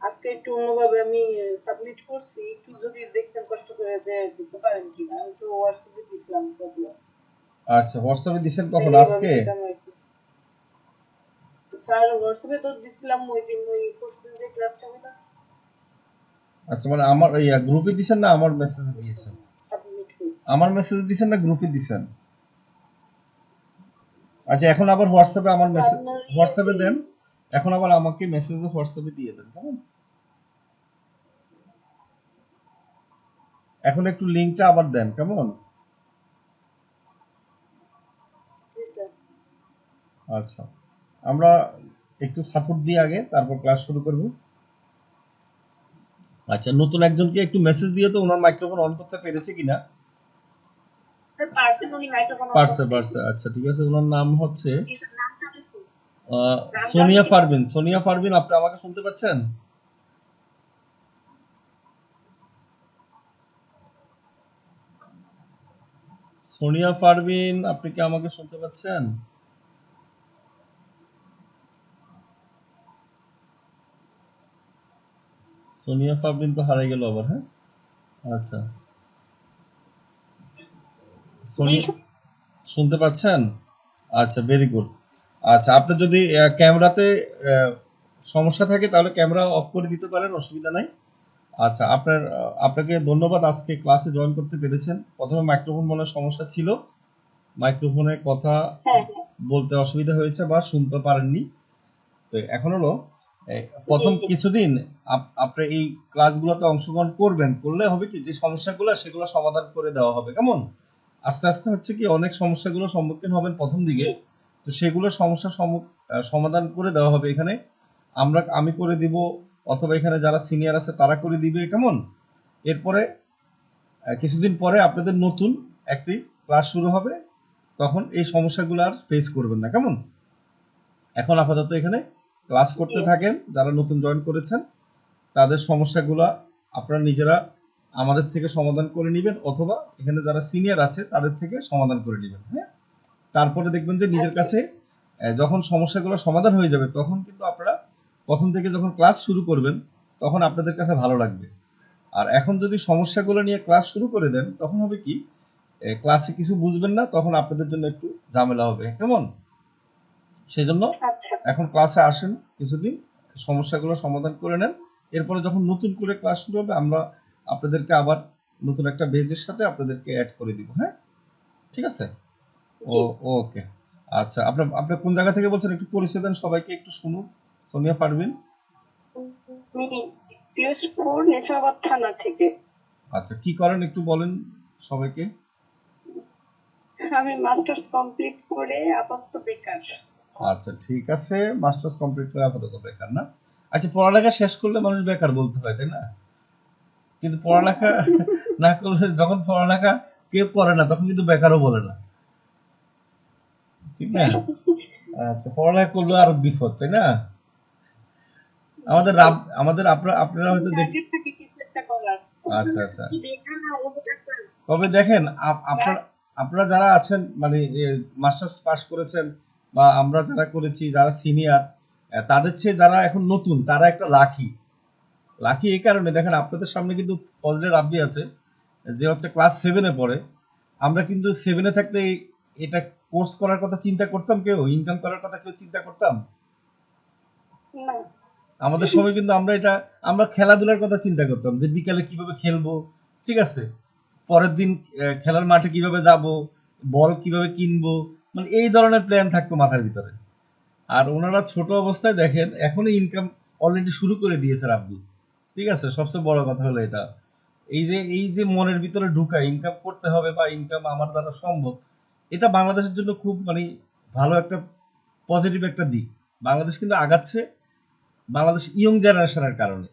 আজকে একটু অন্যভাবে আমি সাবমিট করছি, একটু যদি দেখতেন কষ্ট করে যে ঢুকতে পারেন কিনা। আমি তো হোয়াটসঅ্যাপে দিছিলাম কতবার, আচ্ছা, হোয়াটসঅ্যাপে দিছেন কখন? তাহলে এইভাবে আজকে? দিতাম আর কি। স্যার হোয়াটসঅ্যাপে তো দিছিলাম ওই দিন, ওই পরশুদিন যে ক্লাসটা হলো। আচ্ছা, মানে আমার ওই গ্রুপে দিছেন না আমার মেসেজে দিয়েছেন? সাবমিট করি। আমার মেসেজে দিছেন না গ্রুপে দিছেন? আচ্ছা, এখন আবার হোয়াটসঅ্যাপে আমার তো মেসেজ, আপনার হোয়াটসঅ্যাপে ইয়েতে দেন। এখন আবার আমাকে মেসেজে হোয়াটসঅ্যাপে দিয়ে দেন, কেমন? এখন একটু লিংকটা আবার দেন, কেমন? জি স্যার। আচ্ছা, আমরা একটু সাপোর্ট দিয়ে আগে তারপর ক্লাস শুরু করব। আচ্ছা, নতুন একজনকে একটু মেসেজ দিয়ে তো ওনার মাইক্রোফোন অন করতে পেরেছে কিনা। স্যার পারছেন উনি মাইক্রোফোন অন পারছে করতে। পারছে আচ্ছা ঠিক আছে, ওনার নাম হচ্ছে জি স্যার, নামটা লিখুন। নামটা আমি সোনিয়া লিখে পারভিন। সোনিয়া পারভিন, আপনি আমাকে শুনতে পাচ্ছেন? সোনিয়া পারভিন, আপনি কি আমাকে শুনতে পাচ্ছেন? সোনিয়া পারভিন তো হারিয়ে গেল আবার, হ্যাঁ আচ্ছা, জি সোনিয়া শুনতে পাচ্ছেন? আচ্ছা, ভেরি গুড। আচ্ছা, আপনি যদি ক্যামেরাতে সমস্যা থাকে তাহলে ক্যামেরা অফ করে দিতে পারেন, অসুবিধা নাই। আচ্ছা, আপনাকে ধন্যবাদ, আজকে ক্লাসে জয়েন করতে পেরেছেন। প্রথমে মাইক্রোফোন মনে হয় সমস্যা ছিল, মাইক্রোফোনে কথা হ্যাঁ হ্যাঁ। বলতে অসুবিধা হয়েছে বা শুনতে পারেননি। তো এখন হলো জি প্রথম জি। কিছুদিন আপনি এই ক্লাসগুলোতে অংশগ্রহণ করবেন, করলে হবে কি যে সমস্যাগুলো সেগুলো সমাধান করে দেওয়া হবে, কেমন? আস্তে আস্তে হচ্ছে কি অনেক সমস্যাগুলো সম্মুখীন হবেন প্রথম দিকে, জি তো সেগুলো সমাধান করে দেওয়া হবে এখানে। আমি করে দিব, অথবা এখানে যারা সিনিয়র আছে তারা করে দিবে, কেমন? এরপরে কিছুদিন পরে আপনাদের নতুন একটি ক্লাস শুরু হবে, তখন এই সমস্যাগুলো আর ফেস করবেন না, কেমন? এখন আপাতত এখানে ক্লাস জি করতে আচ্ছা। থাকেন, যারা নতুন জয়েন করেছেন তাদের সমস্যাগুলো আপনারা নিজেরা আমাদের থেকে সমাধান করে নেবেন, অথবা এখানে যারা সিনিয়র আছে তাদের থেকে সমাধান করে নেবেন, হ্যাঁ। তারপরে দেখবেন যে নিজের আচ্ছা কাছে যখন সমস্যাগুলো সমাধান হয়ে যাবে, তখন কিন্তু আপনারা প্রথম থেকে যখন ক্লাস শুরু করবেন তখন আপনাদের কাছে ভালো লাগবে। আর এখন যদি সমস্যাগুলো নিয়ে ক্লাস শুরু করে দেন, তখন হবে কি ক্লাসে কিছু বুঝবেন না, তখন আপনাদের জন্য একটু ঝামেলা হবে, কেমন? সেজন্য আচ্ছা। এখন ক্লাসে আসেন কিছুদিন, সমস্যাগুলো সমাধান করে নেন। এরপরে যখন নতুন করে ক্লাস শুরু হবে, আমরা আপনাদেরকে আবার নতুন একটা বেজের সাথে আপনাদেরকে অ্যাড করে দিব, হ্যাঁ ঠিক আছে। ও, জি। ওকে। আচ্ছা, আপনি কোন জায়গা থেকে বলছেন একটু পরিচয় দেন, সবাইকে একটু শুনুন। সোনিয়া পারভিন। আমি পিরোজপুর নেশাবাদ থানা থেকে। আচ্ছা, কি করেন একটু বলেন সবাইকে। আমি মাস্টার্স কমপ্লিট করে আপাতত বেকার। আচ্ছা ঠিক আছে, মাস্টার্স কমপ্লিট করে আপাতত বেকার না। আচ্ছা, পড়ালেখা শেষ করলে মানুষ বেকার বলতে হয়, তাই না? কিন্তু পড়ালেখা না করলে, যখন পড়ালেখা কেউ করে না তখন কিন্তু বেকারও বলে না, ঠিক না? আচ্ছা, পড়ালেখা করলে আরো বিপদ, তাই না? আমাদের আপনারা হয়তো টার্গেট থাকে কিছু একটা করার। আচ্ছা আচ্ছা। কি বেকার না ও বেকার। তবে দেখেন, আপনারা যারা আছেন, মানে মাস্টার্স পাস করেছেন, বা আমরা যারা করেছি, যারা সিনিয়র, তাদের চেয়ে যারা এখন নতুন, তারা একটা লাকি। লাকি এই কারণে, দেখেন আপনাদের সামনে কিন্তু ফজলের রাব্বি আছে, যে হচ্ছে ক্লাস 7-এ পড়ে। আমরা কিন্তু 7-এ থাকতে এটা কোর্স করার কথা চিন্তা করতাম, কেউ ইনকাম করার কথা কেউ চিন্তা করতাম? না আমাদের সময় কিন্তু আমরা খেলাধুলার কথা চিন্তা করতাম, যে বিকালে কিভাবে খেলবো, ঠিক আছে, পরের দিন খেলার মাঠে কিভাবে যাব, বল কিভাবে কিনবো, মানে এই ধরনের প্ল্যান থাকতো মাথার ভিতরে। আর ওনারা ছোট অবস্থায় দেখেন এখনই ইনকাম অলরেডি শুরু করে দিয়েছে রাব্বি, ঠিক আছে। সবচেয়ে বড় কথা হলো এটা, এই যে মনের ভিতরে ঢুকায় ইনকাম করতে হবে বা ইনকাম আমার দ্বারা সম্ভব, এটা বাংলাদেশের জন্য খুব মানে ভালো একটা পজিটিভ একটা দিক। বাংলাদেশ কিন্তু আগাচ্ছে, বাংলাদেশ ইয়ং জেনারেশনের কারণে।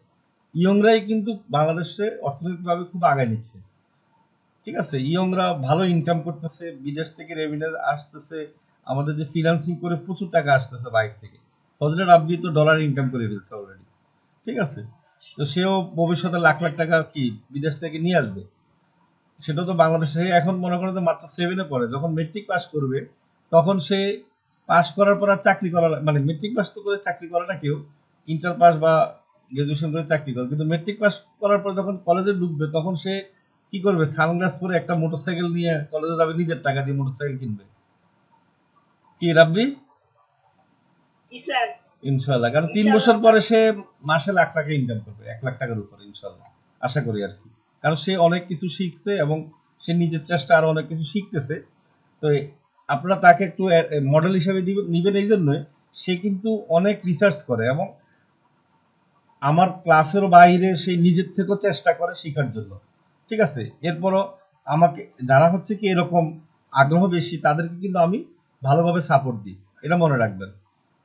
ইয়ংরাই কিন্তু বাংলাদেশে অর্থনৈতিকভাবে খুব আগায় নিচ্ছে, ঠিক আছে। ইয়ংরা ভালো ইনকাম করতেছে, বিদেশ থেকে রেভিনিউ আসতেছে, আমাদের যে ফিনান্সিং করে প্রচুর টাকা আসতেছে বাইরে থেকে। ফজলে রাব্বি তো ডলার ইনকাম করে ফেলছে অলরেডি, ঠিক আছে। তো সেও ভবিষ্যতে লাখ লাখ টাকা কি বিদেশ থেকে নিয়ে আসবে, সেটা তো বাংলাদেশে এখন মনে করেন যে মাত্র 7-এ পড়ে, যখন মেট্রিক পাস করবে তখন সে পাস করার পর আর চাকরি করা, মানে মেট্রিক পাস তো করে চাকরি করে না কেউ, ইন্টার পাস বা গ্রাজুয়েশন করে চাকরি করে, কিন্তু মেট্রিক পাস করার পর যখন কলেজে ঢুকবে তখন সে কি করবে, সানগ্লাস পরে একটা মোটরসাইকেল নিয়ে কলেজে যাবে, নিজের টাকা দিয়ে মোটরসাইকেল কিনবে, কি রাব্বি? জি স্যার। ইনশাল্লাহ, কারণ 3 বছর ইনশাআল্লাহ পরে সে মাসে লাখ টাকা ইনকাম করবে, 1 লাখ টাকার উপরে ইনশাল্লাহ, আশা করি আর কি। কারণ সে অনেক কিছু শিখছে এবং সে নিজের চেষ্টা আরো অনেক কিছু শিখতেছে। তো আপনারা তাকে একটু মডেল হিসেবে নিবেন, এই জন্য সে কিন্তু অনেক রিসার্চ করে এবং আমার ক্লাসের বাইরে সে নিজের থেকেও চেষ্টা করে শেখার জন্য, ঠিক আছে। এরপরও আমাকে যারা হচ্ছে কি এরকম আগ্রহ বেশি, তাদেরকে কিন্তু আমি ভালোভাবে সাপোর্ট দিই, এটা মনে রাখবেন,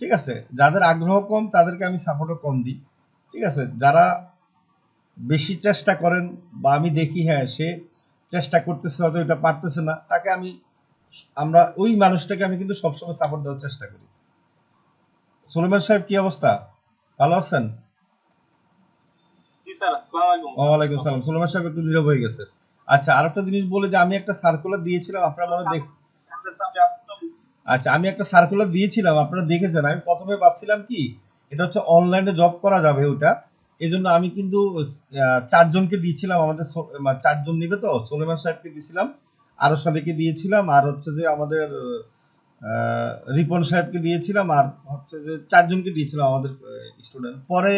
ঠিক আছে। যাদের আগ্রহ কম তাদেরকে আমি সাপোর্টও কম দিই, ঠিক আছে। যারা বেশি চেষ্টা করেন বা আমি দেখি হ্যাঁ সে চেষ্টা করতেছে, হয়তো এটা পারতেছে না, তাকে আমরা ওই মানুষটাকে আমি কিন্তু সবসময় সাপোর্ট দেওয়ার চেষ্টা করি। সুলেমান সাহেব, কি অবস্থা, ভালো আছেন? জি স্যার, আসসালামু আলাইকুম। ওয়ালাইকুম সালাম। সুলেমান সাহেব একটু নীরব হয়ে গেছে। আচ্ছা, আরেকটা জিনিস বলে যে আমি একটা সার্কুলার দিয়েছিলাম, আপনারা মনে হয় আচ্ছা, আমি একটা সার্কুলার দিয়েছিলাম, আপনারা দেখেছেন। আমি প্রথমে ভাবছিলাম কি এটা হচ্ছে অনলাইনে জব করা যাবে ওটা, এই জন্য আমি কিন্তু 4 জনকে দিয়েছিলাম, আমাদের 4 জন নিবে, তো সুলেমান সাহেবকে দিয়েছিলাম, আরো সালেকে দিয়েছিলাম, আর হচ্ছে যে আমাদের রিপন সাহেবকে দিয়েছিলাম, আর হচ্ছে যে 4 জনকে দিয়েছিলাম আমাদের স্টুডেন্ট। পরে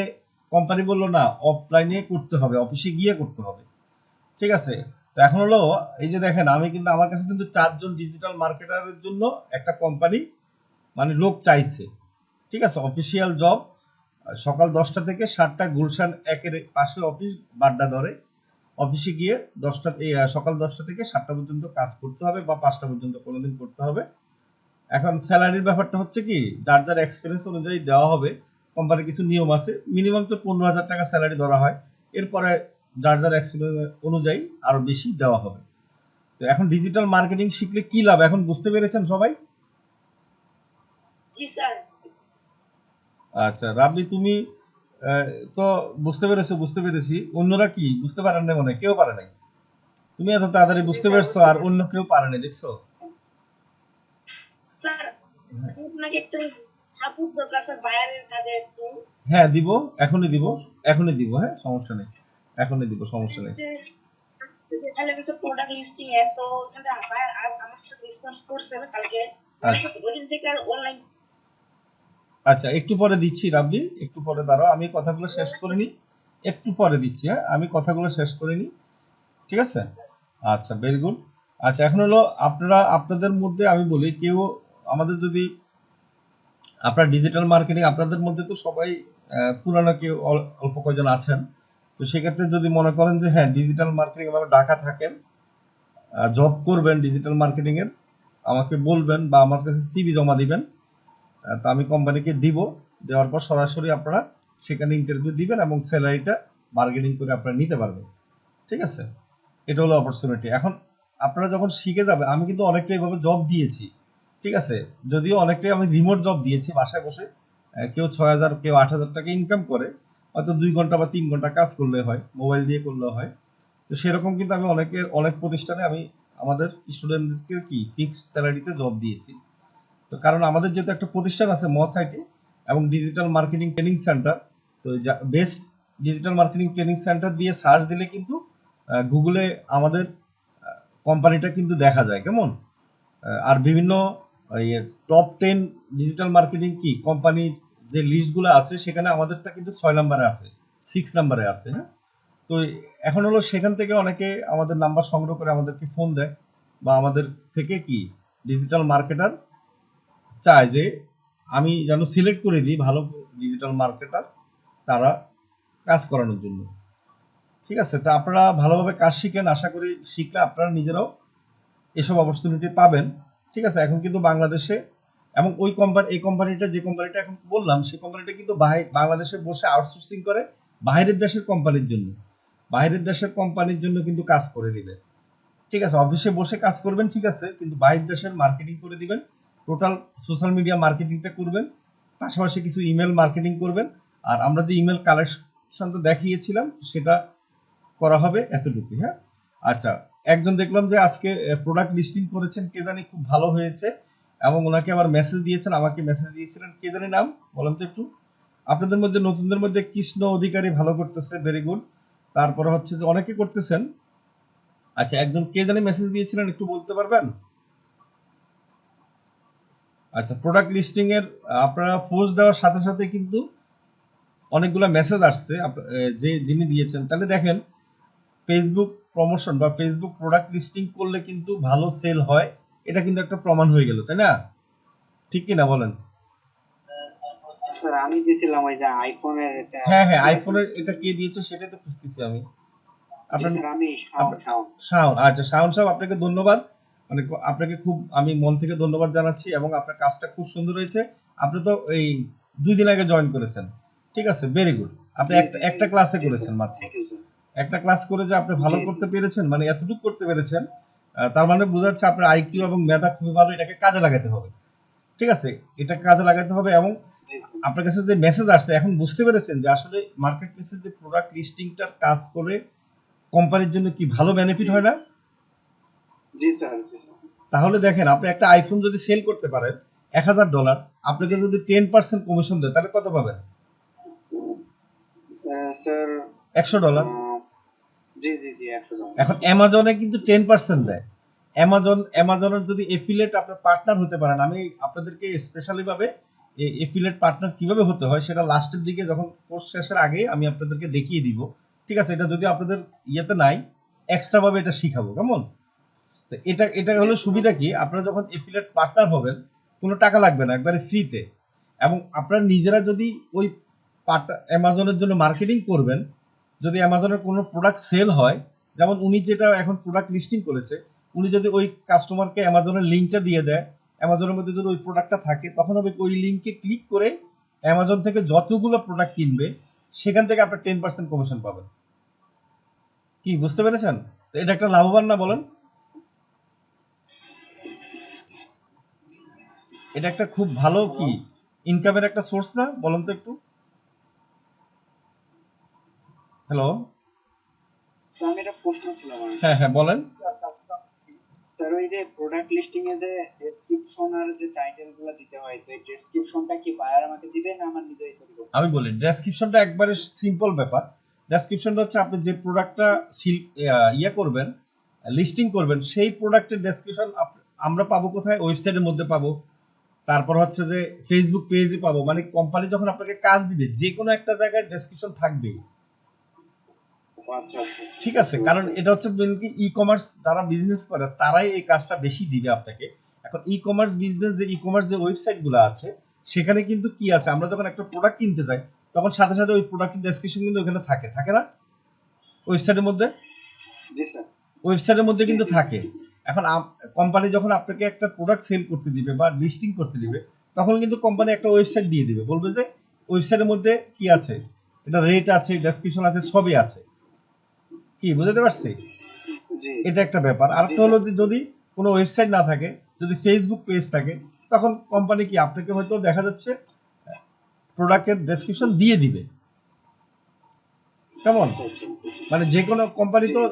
কোম্পানি বললো না, অফলাইনে করতে হবে, অফিসে গিয়ে করতে হবে, ঠিক আছে। তো এখন হলো এই যে দেখেন, আমি কিন্তু আমার কাছে কিন্তু 4 জন ডিজিটাল মার্কেটারের জন্য একটা কোম্পানি মানে লোক চাইছে, ঠিক আছে। অফিসিয়াল জব, সকাল 10টা থেকে 7টা, গুলশান 1-এর পাশে অফিস, বাড্ডা ধরে অফিসে গিয়ে সকাল 10টা থেকে 7টা পর্যন্ত কাজ করতে হবে, বা 5টা পর্যন্ত কোনোদিন করতে হবে। এখন স্যালারির ব্যাপারটা হচ্ছে কি, যার যার এক্সপিরিয়েন্স অনুযায়ী দেওয়া হবে। কোম্পানির কিছু নিয়ম আছে, মিনিমাম তো 15,000 টাকা স্যালারি ধরা হয়, এরপরে যার যার এক্সপিরিয়েন্স অনুযায়ী আরো বেশি দেওয়া হবে। তো এখন ডিজিটাল মার্কেটিং শিখলে কি লাভ, এখন বুঝতে পেরেছেন সবাই? জি স্যার। আচ্ছা রাব্বি, তুমি আহ, তো বুঝতে পেরেছি, অন্যরা কি বুঝতে পারেন না, মনে হয় কেউ পারে নাই, তুমি এত তাড়াতাড়ি জি বুঝতে স্যার, পারছো, বুঝতে আর পারছি। অন্য কেউ পারে নাই, দেখছো? স্যার আপনাকে একটু সাপোর্ট দরকার স্যার, বাইরের কাজে একটু। হ্যাঁ দিব, এখনই দিব, হ্যাঁ সমস্যা নেই, এখনই দিব, সমস্যা নেই। যে দেখালে কিছু প্রোডাক্ট লিস্টিং এ তো ওখানে আমার সাথে রেসপন্স করছে কালকে, আচ্ছা ওই দিন থেকে আর অনলাইন। আচ্ছা, একটু পরে দিচ্ছি রাব্বি, একটু পরে দাঁড়াও, আমি কথাগুলো শেষ করে নিই, একটু পরে দিচ্ছি, হ্যাঁ আমি কথাগুলো শেষ করে নিই, ঠিক আছে। আচ্ছা, ভেরি গুড। আচ্ছা, এখন হলো আপনাদের মধ্যে আমি বলি, কেউ আমাদের যদি আপনার ডিজিটাল মার্কেটিং, আপনাদের মধ্যে তো সবাই পুরানো, কেউ অল্প কয়জন আছেন, তো সেক্ষেত্রে যদি মনে করেন যে হ্যাঁ ডিজিটাল মার্কেটিং আপনারা ঢাকা থাকেন, জব করবেন ডিজিটাল মার্কেটিং এর, আমাকে বলবেন বা আমার কাছে সিভি জমা দিবেন, তো আমি কোম্পানিকে দিব, দেওয়ার পর সরাসরি আপনারা সেখানে ইন্টারভিউ দিবেন এবং স্যালারিটা বার্গেনিং করে আপনারা নিতে পারবেন। ঠিক আছে, এটা হলো অপরচুনিটি। এখন আপনারা যখন শিখে যাবেন, আমি কিন্তু অনেকটা এইভাবে জব দিয়েছি, ঠিক আছে, যদিও অনেকটাই আমি রিমোট জব দিয়েছি বাসায় বসে। কেউ 6,000 কেউ 8,000 টাকা ইনকাম করে, হয়তো 2 ঘন্টা বা 3 ঘন্টা কাজ করলে হয়, মোবাইল দিয়ে করলে হয়। তো সেরকম কিন্তু আমি অনেক প্রতিষ্ঠানে আমি আমাদের স্টুডেন্টদেরকে কি ফিক্সড স্যালারিতে জব দিয়েছি। তো কারণ আমাদের যেহেতু একটা প্রতিষ্ঠান আছে মসাইটে এবং ডিজিটাল মার্কেটিং ট্রেনিং সেন্টার, তো best digital marketing training centre দিয়ে সার্চ দিলে কিন্তু গুগলে আমাদের কোম্পানিটা কিন্তু দেখা যায় কেমন। আর বিভিন্ন টপ 10 ডিজিটাল মার্কেটিং কি কোম্পানির যে লিস্টগুলো আছে সেখানে আমাদেরটা কিন্তু 6 নম্বরে আছে, 6 নম্বরে আছে। হ্যাঁ, তো এখন হলো সেখান থেকে অনেকে আমাদের নাম্বার সংগ্রহ করে আমাদেরকে ফোন দেয়, বা আমাদের থেকে কি ডিজিটাল মার্কেটার চায় যে আমি যেন সিলেক্ট করে দিই ভালো ডিজিটাল মার্কেটার তারা কাজ করানোর জন্য। ঠিক আছে, তা আপনারা ভালোভাবে কাজ শিখেন, আশা করি শিখলে আপনারা নিজেরাও এসব অপরচুনিটি পাবেন। ঠিক আছে, এখন কিন্তু বাংলাদেশে এবং এই কোম্পানিটা যে কোম্পানিটা এখন বললাম সেই কোম্পানিটা কিন্তু বাংলাদেশে বসে আউটসোর্সিং করে বাইরের দেশের কোম্পানির জন্য, বাইরের দেশের কোম্পানির জন্য কিন্তু কাজ করে দিবে। ঠিক আছে, অফিসে বসে কাজ করবেন, ঠিক আছে, কিন্তু বাইরের দেশের মার্কেটিং করে দিবেন, টোটাল সোশ্যাল মিডিয়া মার্কেটিংটা করবেন, পাশাপাশি কিছু ইমেল মার্কেটিং করবেন। আর আমরা যে ইমেল কালেকশনটা দেখিয়েছিলাম সেটা করা হবে এতটুকু। হ্যাঁ, আচ্ছা, একজন দেখলাম যে আজকে প্রোডাক্ট লিস্টিং করেছেন, কে জানি খুব ভালো হয়েছে, এবং ওনাকে আবার মেসেজ দিয়েছেন, আমাকে মেসেজ দিয়েছিলেন, কে জানি নাম বলেন তো একটু। আপনাদের মধ্যে নতুনদের মধ্যে কৃষ্ণ অধিকারী ভালো করতেছে, ভেরি গুড। তারপরে হচ্ছে যে অনেকে করতেছেন। আচ্ছা, একজন কে জানি মেসেজ দিয়েছিলেন, একটু বলতে পারবেন? আচ্ছা, প্রোডাক্ট লিস্টিং এর আপনারা পোস্ট দেওয়ার সাথে সাথে কিন্তু অনেকগুলো মেসেজ আসছে যে যিনি দিয়েছেন। তাহলে দেখেন, ফেসবুক প্রমোশন বা ফেসবুক প্রোডাক্ট লিস্টিং করলে কিন্তু ভালো সেল হয়, এটা কিন্তু একটা প্রমাণ হয়ে গেল, তাই না? ঠিক কি না বলেন? স্যার আমি দিছিলাম ওই যে আইফোনের এটা। হ্যাঁ হ্যাঁ, আইফোনের এটা কে দিয়েছে সেটাই তো খুঁজতেছি আমি। আপনার স্যার আমি শাওন। শাওন, আচ্ছা শাওন সাহেব, আপনাকে ধন্যবাদ। মানে আপনাকে খুব আমি মন থেকে ধন্যবাদ জানাচ্ছি, এবং আপনার কাজটা খুব সুন্দর হয়েছে। আপনি তো এই 2 দিন আগে জয়েন করেছেন, ঠিক আছে, ভেরি গুড। আপনি একটা ক্লাসে করেছেন মাত্র, থ্যাংক ইউ স্যার। একটা ক্লাস করে যে আপনি ভালো করতে পেরেছেন, মানে এতটুকু করতে পেরেছেন, তার মানে বোঝা যাচ্ছে আপনার আইকিউ এবং মেধা খুবই ভালো। এটাকে কাজে লাগাতে হবে, ঠিক আছে, এটা কাজে লাগাতে হবে। এবং আপনার কাছে যে মেসেজ আসছে, এখন বুঝতে পেরেছেন যে আসলে মার্কেট প্লেসে যে প্রোডাক্ট লিস্টিংটার কাজ করে কোম্পানির জন্য কি ভালো বেনিফিট হয় না? জি স্যার। তাহলে দেখেন, আপনি একটা আইফোন যদি সেল করতে পারেন $1,000, আপনাকে যদি 10% কমিশন দেয় তাহলে কত পাবেন? স্যার $100। জি জি জি 100 টাকা। এখন অ্যামাজনে কিন্তু 10% দেয়। অ্যামাজনের যদি এফিলিয়েট আপনার পার্টনার হতে পারেন, আমি আপনাদেরকে স্পেশালি ভাবে এই এফিলিয়েট পার্টনার কিভাবে হতে হয় সেটা লাস্টের দিকে যখন কোর্স শেষের আগে আমি আপনাদেরকে দেখিয়ে দিব। ঠিক আছে, এটা যদি আপনাদের ইয়েতে নাই, এক্সট্রা ভাবে এটা শিখাবো কেমন। তো এটা হলো সুবিধা কি, আপনারা যখন এফিলিয়েট পার্টনার হবেন কোনো টাকা লাগবে না, একবারে ফ্রিতে। এবং আপনারা নিজেরা যদি ওই অ্যামাজনের জন্য মার্কেটিং করবেন, যদি অ্যামাজনের কোনো প্রোডাক্ট সেল হয়, যেমন উনি যেটা এখন প্রোডাক্ট লিস্টিং করেছে, উনি যদি ওই কাস্টমারকে অ্যামাজনের লিঙ্কটা দিয়ে দেয়, অ্যামাজনের মধ্যে যদি ওই প্রোডাক্টটা থাকে, তখন হবে ওই লিঙ্কে ক্লিক করে অ্যামাজন থেকে যতগুলো প্রোডাক্ট কিনবে সেখান থেকে আপনার 10% কমিশন পাবেন। কি বুঝতে পেরেছেন? তো এটা একটা লাভবান না বলেন? এটা একটা খুব ভালো কি ইনকামের একটা সোর্স না, বলেন তো একটু। হ্যালো, আমি একটা প্রশ্ন ছিল আমার। হ্যাঁ হ্যাঁ বলেন। স্যার ওই যে প্রোডাক্ট লিস্টিং এ যে ডেসক্রিপশন আর যে টাইটেল গুলো দিতে হয়, তো এই ডেসক্রিপশনটা কি বায়ার আমাকে দিবে না আমার নিজেই তৈরি করতে হবে? আমি বলি, ডেসক্রিপশনটা একবারে সিম্পল ব্যাপার। ডেসক্রিপশনটা হচ্ছে আপনি যে প্রোডাক্টটা ইয়ে করবেন, লিস্টিং করবেন, সেই প্রোডাক্টের ডেসক্রিপশন আমরা পাবো কোথায়? ওয়েবসাইটের মধ্যে পাবো। তারপর হচ্ছে যে ফেসবুক পেজে পাবো। মানে কোম্পানি যখন আপনাকে কাজ দিবে যে কোনো একটা জায়গায় ডেসক্রিপশন থাকবেই। আচ্ছা আচ্ছা ঠিক আছে, কারণ এটা হচ্ছে কি ই কমার্স যারা বিজনেস করে তারাই এই কাজটা বেশি দিবে আপনাকে। এখন ই কমার্স বিজনেস যে ই কমার্স যে ওয়েবসাইট গুলো আছে সেখানে কিন্তু কি আছে, আমরা যখন একটা প্রোডাক্ট কিনতে যাই তখন সাথে সাথে ওই প্রোডাক্টের ডেসক্রিপশন কিন্তু ওখানে থাকে, থাকে না ওয়েবসাইটের মধ্যে? জি স্যার। ওয়েবসাইটের মধ্যে কিন্তু থাকে। এখন কোম্পানি যখন আপনাকে একটা প্রোডাক্ট সেল করতে দিবে বা লিস্টিং করতে দিবে, তখন কিন্তু কোম্পানি একটা ওয়েবসাইট দিয়ে দিবে, বলবে যে ওয়েবসাইটের মধ্যে কি আছে, এটা রেট আছে, ডেসক্রিপশন আছে, সবই আছে। কি বুঝতে পারছি? জি এটা একটা ব্যাপার। আরেকটা হলো যে যদি কোনো ওয়েবসাইট না থাকে, যদি ফেসবুক পেজ থাকে, তখন কোম্পানি কি আপনাকে হয়তো দেখা যাচ্ছে প্রোডাক্টের ডেসক্রিপশন দিয়ে দিবে। কেমন? আচ্ছা আচ্ছা মানে যে কোনো কোম্পানি জি তো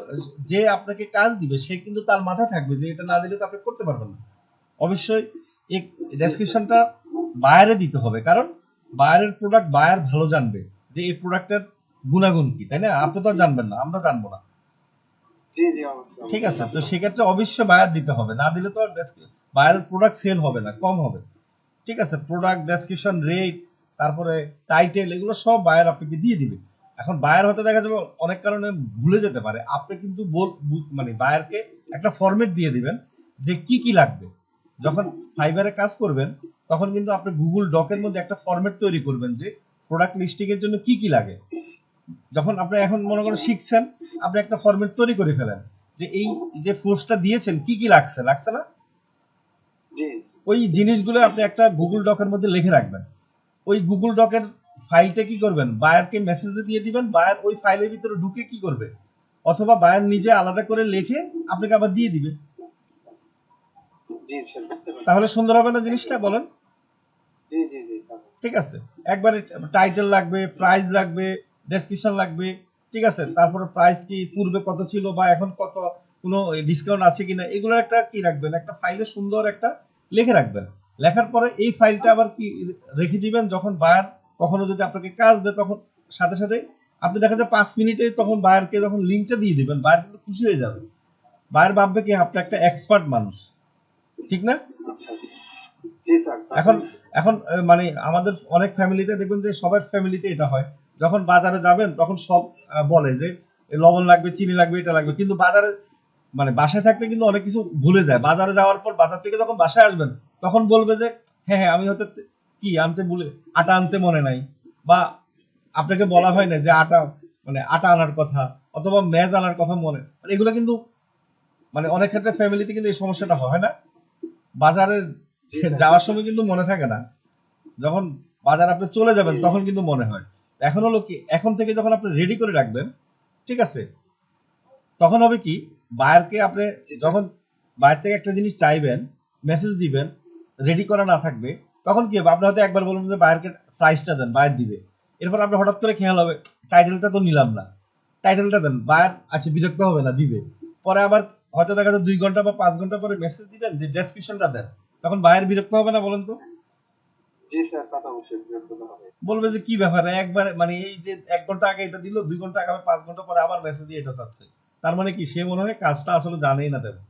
যে আপনাকে কাজ দিবে সে কিন্তু তার মাথায় থাকবে যে এটা না দিলে তো আপনি করতে পারবেন না। অবশ্যই এই জি ডেসক্রিপশনটা বায়ারে দিতে হবে, কারণ বায়ারের প্রোডাক্ট বায়ার ভালো জানবে যে এই প্রোডাক্টের গুণাগুণ কি, তাই না? আপনি তো আর জানবেন না, আমরা জানবো না। জি জি অবশ্যই ঠিক আছে, অবশ্যই তো সেক্ষেত্রে অবশ্যই বায়ার দিতে হবে, না দিলে তো বায়ারের প্রোডাক্ট সেল হবে না, কম হবে। ঠিক আছে, প্রোডাক্ট ডেসক্রিপশন, রেট, তারপরে টাইটেল, এগুলো সব বায়ার আপনাকে দিয়ে দিবে। এখন বায়ার হতে দেখা যাবে অনেক কারণে ভুলে যেতে পারে, আপনি কিন্তু মানে বায়ারকে একটা ফরম্যাট দিয়ে দিবেন যে কি কি লাগবে। যখন ফাইবারে কাজ করবেন তখন কিন্তু আপনি গুগল ডকের মধ্যে একটা ফরম্যাট তৈরি করবেন যে প্রোডাক্ট লিস্টিং এর জন্য কি কি লাগে। যখন আপনি এখন মনে করেন শিখছেন, আপনি একটা ফরম্যাট তৈরি করে ফেলেন যে এই যে ফোর্সটা দিয়েছেন কি কি লাগছে লাগছে না, জি ওই জিনিসগুলো আপনি একটা গুগল ডকের মধ্যে লিখে রাখবেন। ওই গুগল ডকের ফাইলটা কি করবেন, বায়ারকে মেসেজে দিয়ে দিবেন, বায়ার ওই ফাইলের ভিতরে ঢুকে কি করবে, অথবা বায়ার নিজে আলাদা করে লিখে আপনাকে আবার দিয়ে দিবে। জি স্যার বুঝতে পারছি তাহলে সুন্দর হবে না জিনিসটা, বলেন? জি জি জি ঠিক আছে, একবারে টাইটেল লাগবে, প্রাইস লাগবে, ডেসক্রিপশন লাগবে। ঠিক আছে, তারপরে প্রাইস কি পূর্বে কত ছিল বা এখন কত, কোনো ডিসকাউন্ট আছে কিনা, এগুলোর একটা কি রাখবেন, একটা ফাইলে সুন্দর একটা লিখে রাখবেন। লেখার পরে এই ফাইলটা আবার কি রেখে দিবেন, যখন বায়ার কখনো যদি আপনাকে কাজ দেয় তখন সাথে সাথে আপনি দেখা যায় 5 মিনিটে তখন বায়ারকে যখন লিঙ্কটা দিয়ে দিবেন, বায়ার কিন্তু খুশি হয়ে যাবে। বায়ার ভাববে কি আপনি একটা এক্সপার্ট মানুষ, ঠিক না? আচ্ছা জি স্যার এখন এখন মানে আমাদের অনেক ফ্যামিলিতে দেখবেন যে সবার ফ্যামিলিতে এটা হয়, যখন বাজারে যাবেন তখন সব বলে যে এ লবণ লাগবে, চিনি লাগবে, এটা লাগবে, কিন্তু বাজারে মানে বাসায় থাকতে কিন্তু অনেক কিছু ভুলে যায়। বাজারে যাওয়ার পর বাজার থেকে যখন বাসায় আসবেন তখন বলবে যে হ্যাঁ হ্যাঁ আমি হয়তো কি আনতে ভুলে, আটা আনতে মনে নাই, বা আপনাকে বলা হয় না যে আটা মানে আটা আনার কথা, অথবা মেজ আনার কথা মনে, মানে এগুলো কিন্তু মানে অনেক ক্ষেত্রে ফ্যামিলিতে কিন্তু এই সমস্যাটা হয় না। বাজারে জি স্যার যাওয়ার সময় কিন্তু মনে থাকে না, যখন বাজার আপনি চলে যাবেন জি তখন কিন্তু মনে হয়। এখন হলো কি, এখন থেকে যখন আপনি রেডি করে রাখবেন, ঠিক আছে, তখন হবে কি, বায়ারকে আপনি জি স্যার যখন বায়ার থেকে একটা জিনিস চাইবেন, মেসেজ দিবেন, রেডি করা না থাকবে, তখন কি হবে, আপনি হয়তো একবার বলবেন যে বায়ারকে প্রাইসটা দেন, বায়ার দিবে। এরপর আপনি হঠাৎ করে খেয়াল হবে টাইটেলটা তো নিলাম না, টাইটেলটা দেন, বায়ার আচ্ছা বিরক্ত হবে না, দিবে। পরে আবার হয়তো দেখা যায় 2 ঘন্টা বা 5 ঘন্টা পরে মেসেজ দিবেন যে ডেসক্রিপশনটা দেন, তখন বায়ার বিরক্ত হবে না, বলেন তো? জি স্যার কথা অবশ্যই বিরক্ত তো হবে বলবে যে কি ব্যাপার, একবার মানে এই যে 1 ঘন্টা আগে এটা দিল, 2 ঘন্টা আগে, 5 ঘন্টা পরে আবার মেসেজ দিয়ে এটা চাচ্ছে, তার মানে কি সে মনে হয় কাজটা আসলে জানেই না দেবে।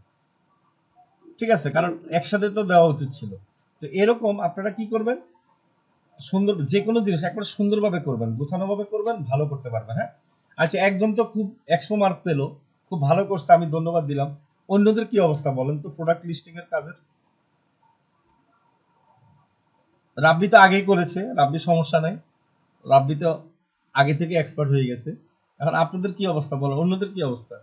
ঠিক আছে, জি কারণ একসাথে তো দেওয়া উচিত ছিল। তো এরকম আপনারা কি করবেন, সুন্দর যে কোনো জিনিস একবার সুন্দরভাবে করবেন, গোছানো ভাবে করবেন, ভালো করতে পারবেন। হ্যাঁ, আচ্ছা, একজন তো খুব 100 মার্ক পেলো, খুব ভালো করছে, আমি ধন্যবাদ দিলাম। অন্যদের কি অবস্থা বলেন তো প্রোডাক্ট লিস্টিং এর কাজের? রাব্বি তো আগেই করেছে, রাব্বি সমস্যা নাই, রাব্বি তো আগে থেকে এক্সপার্ট হয়ে গেছে। এখন আপনাদের কি অবস্থা বলেন, অন্যদের কি অবস্থা?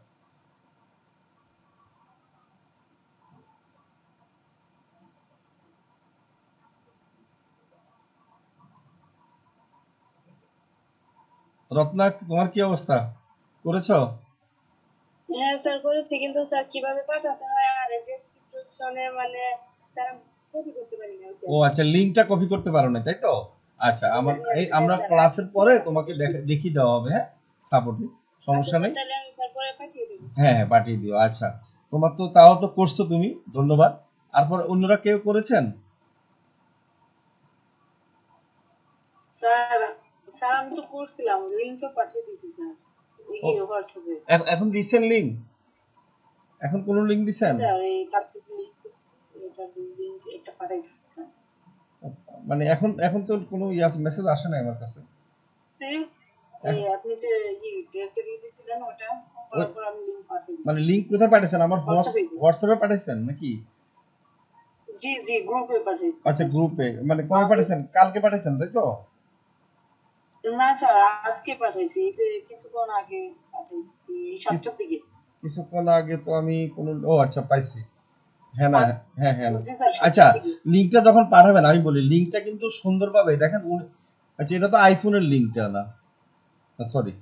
রত্না, তোমার কি অবস্থা, করেছো? হ্যাঁ স্যার করেছি, কিন্তু স্যার কিভাবে পাঠাতে হয় আর ডেসক্রিপশনে মানে তারা কপি করতে পারি না ওইটা। ও আচ্ছা, লিংকটা কপি করতে পারো না, তাই তো? আচ্ছা, আমার এই হ্যাঁ আমরা স্যার, ক্লাসের পরে তোমাকে দেখিয়ে দেওয়া হবে, হ্যাঁ, সাপোর্টে, আচ্ছা সমস্যা স্যার নেই। তাহলে আমি স্যার পরে পাঠিয়ে দেবো। হ্যাঁ হ্যাঁ, পাঠিয়ে দিও। আচ্ছা, তোমার তো তাও তো করছো তুমি, ধন্যবাদ। তারপর অন্যরা কেউ করেছেন? স্যার স্যার আমি তো করছিলাম, লিংক তো পাঠিয়ে দিয়েছি স্যার ও, এই হোয়াটসঅ্যাপে। এখন দিচ্ছেন লিংক? এখন কোন লিংক জি দিচ্ছেন? স্যার, এই কালকে যে এটা লিংক এটা পাঠিয়ে দিচ্ছি স্যার। মানে এখন এখন তো কোনো মেসেজ আসে না আমার কাছে। এই আপনি যে ড্রেস দিয়ে দিয়েছিলেন ওটা ওই করার পর আমি লিংক পাঠিয়ে মানে দিচ্ছি লিংক কোথায় পাঠিয়েছেন, আমার হোয়াটসঅ্যাপে দিচ্ছি। হোয়াটসঅ্যাপে পাঠিয়েছেন নাকি? জি জি গ্রুপে পাঠিয়েছি আচ্ছা, স্যার। গ্রুপে, মানে কবে আমাদের পাঠিয়েছেন, কালকে পাঠিয়েছেন তাই তো? না স্যার, আজকে পাঠাইছি, এই যে কিছুক্ষণ আগে পাঠাইছি, এই কিছ- 7টার দিকে। কিছুক্ষণ আগে তো আমি কোনো, ও আচ্ছা পাইছি, হ্যাঁ না, হ্যাঁ হ্যাঁ না। জি স্যার আচ্ছা, 7টার দিকে। লিঙ্কটা যখন পাঠাবেন আমি বলি লিঙ্কটা কিন্তু সুন্দরভাবে দেখেন, আচ্ছা, এটা তো আইফোনের লিঙ্কটা না, সরি,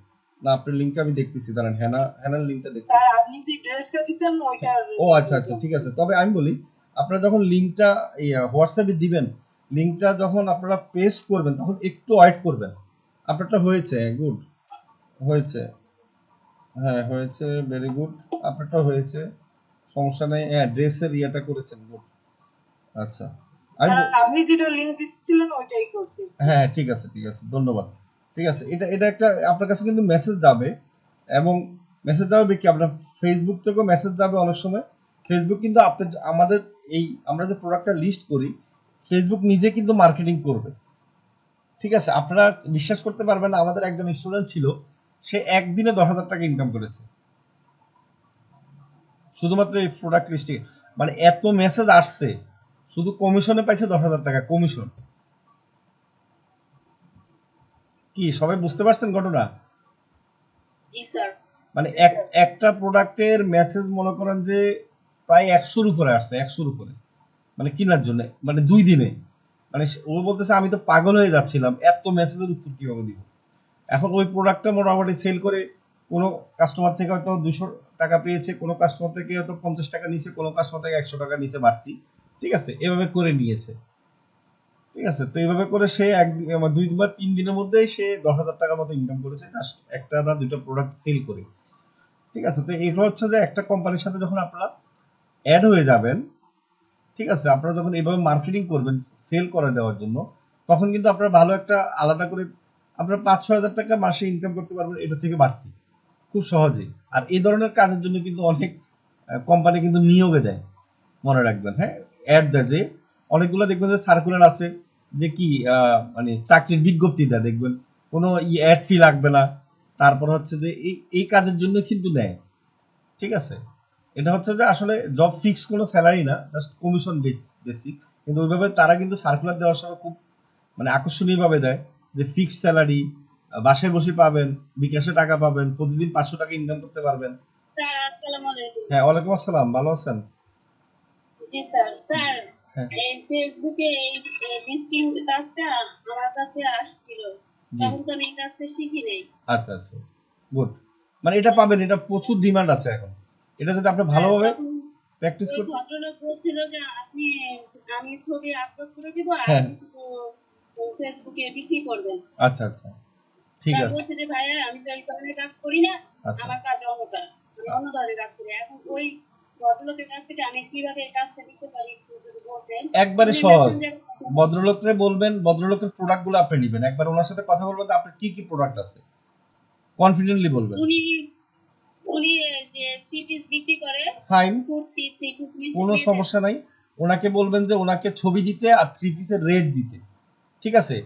না আপনার লিঙ্কটা আমি দেখতেছি, দাঁড়ান, হ্যানার লিঙ্কটা দেখতেছি। স্যার আপনি যে ড্রেসটা দিচ্ছেন ওইটার ও আচ্ছা আচ্ছা, ঠিক আছে। তবে আমি বলি, আপনারা যখন লিঙ্কটা হোয়াটসঅ্যাপে দিবেন, লিঙ্কটা যখন আপনারা পেস্ট করবেন তখন একটু ওয়েট করবেন। আপনারটা হয়েছে, গুড, হয়েছে, হ্যাঁ হয়েছে, ভেরি গুড, আপনারটা হয়েছে, সমস্যা নেই। হ্যাঁ, ড্রেসের ইয়েটা করেছেন, গুড। আচ্ছা, আমি স্যার আপনি যেটা লিংক দিচ্ছিলেন ওইটাই করছি। হ্যাঁ ঠিক আছে, ঠিক আছে, ধন্যবাদ। ঠিক আছে, এটা এটা একটা আপনার কাছে কিন্তু মেসেজ যাবে, এবং মেসেজ যাবে কি আপনার ফেসবুক থেকেও মেসেজ যাবে অনেক সময়। ফেসবুক কিন্তু আপনি আমাদের এই আমরা যে প্রোডাক্টটা লিস্ট করি, ফেসবুক নিজে কিন্তু মার্কেটিং করবে। ঠিক আছে, আপনারা বিশ্বাস করতে পারবেন না, আমাদের একজন স্টুডেন্ট ছিল, সে একদিনে 10,000 টাকা ইনকাম করেছে শুধুমাত্র এই প্রোডাক্ট লিস্টিং। মানে এত মেসেজ আসছে, শুধু কমিশনে পাইছে 10,000 টাকা কমিশন। কি সবাই বুঝতে পারছেন ঘটনা? জি স্যার। মানে একটা প্রোডাক্টের মেসেজ মনে করেন যে প্রায় 100-র উপরে আসছে, 100-র উপরে, মানে কেনার জন্য, মানে 2 দিনে। মানে ও বলতেছে আমি তো পাগল হয়ে যাচ্ছিলাম, এত মেসেজের উত্তর কিভাবে দিব। এখন ওই প্রোডাক্টটা মোটামুটি সেল করে কোনো কাস্টমার থেকে হয়তো 200 টাকা পেয়েছে, কোনো কাস্টমার থেকে হয়তো 50 টাকা নিচে, কোনো কাস্টমার থেকে 100 টাকা নিচে বাড়তি। ঠিক আছে, এভাবে করে নিয়েছে। ঠিক আছে, তো এইভাবে করে সে 2 বা 3 দিনের মধ্যেই সে 10,000 টাকার মতো ইনকাম করেছে, একটা বা দুইটা প্রোডাক্ট সেল করে। ঠিক আছে, তো এগুলো হচ্ছে যে একটা কোম্পানির সাথে যখন আপনারা অ্যাড হয়ে যাবেন, ঠিক আছে, আপনারা যখন এইভাবে মার্কেটিং করবেন সেল করে দেওয়ার জন্য, তখন কিন্তু আপনারা ভালো একটা আলাদা করে আপনারা 5-6 হাজার টাকা মাসে ইনকাম করতে পারবেন এটা থেকে বাড়তি, খুব সহজেই। আর এই ধরনের কাজের জন্য কিন্তু অনেক কোম্পানি কিন্তু নিয়োগে দেয়, মনে রাখবেন। হ্যাঁ, অ্যাড দেয়, যে অনেকগুলো দেখবেন যে সার্কুলার আছে, যে কি মানে চাকরির বিজ্ঞপ্তি দেয়, দেখবেন কোনো অ্যাড ফি লাগবে না। তারপর হচ্ছে যে এই এই কাজের জন্য কিন্তু নেয়। ঠিক আছে, এটা হচ্ছে যে আসলে জব ফিক্স কোনো স্যালারি না, জাস্ট কমিশন বেসিক। কিন্তু ওইভাবে তারা কিন্তু সার্কুলার দেওয়ার সময় খুব মানে আকর্ষণীয় ভাবে দেয়, যে ফিক্স স্যালারি, বাসায় বসে পাবেন, বিকাশে টাকা পাবেন, প্রতিদিন 500 টাকা ইনকাম করতে পারবেন। স্যার আসসালামু আলাইকুম। হ্যাঁ, ওয়ালাইকুম আসসালাম, ভালো আছেন? জি স্যার। স্যার হ্যাঁ, এই ফেসবুকে এই লিস্টিং কাজটা আমার কাছে আসছিল, জি, তখন তো আমি এই কাজটা শিখি নাই। আচ্ছা আচ্ছা, গুড। মানে এটা পাবেন, এটা প্রচুর ডিমান্ড আছে এখন। এটা যদি আপনি ভালোভাবে তখন প্র্যাকটিস ওই করতে। ভদ্রলোক বলছিল যে আপনি আমি ছবি আপলোড করে দিব আর হ্যাঁ, আপনি শুধু ফেসবুকে বিক্রি করবেন। আচ্ছা আচ্ছা, ঠিক তার আছে, বলছে যে ভাইয়া আমি তো এই ধরনের কাজ করি না, আচ্ছা, আমার কাজ অন্যটা, আমি অন্য ধরনের কাজ করি। এখন ওই ভদ্রলোকের কাছ থেকে আমি কিভাবে এই কাজটা নিতে পারি একটু যদি বলতেন। একবারে এমনি সহজ। মেসেঞ্জার ভদ্রলোকরে বলবেন, ভদ্রলোকের প্রোডাক্ট গুলো আপনি নিবেন, একবার ওনার সাথে কথা বলবেন যে আপনার কি কি প্রোডাক্ট আছে, কনফিডেন্টলি বলবেন। উনি উনি যে থ্রি পিস বিক্রি করে, ফাইন, কুর্তি থ্রি পিস কোনো মেয়েদের। সমস্যা নাই। ওনাকে বলবেন যে ওনাকে ছবি দিতে আর 3 পিসের রেট দিতে। ঠিক আছে,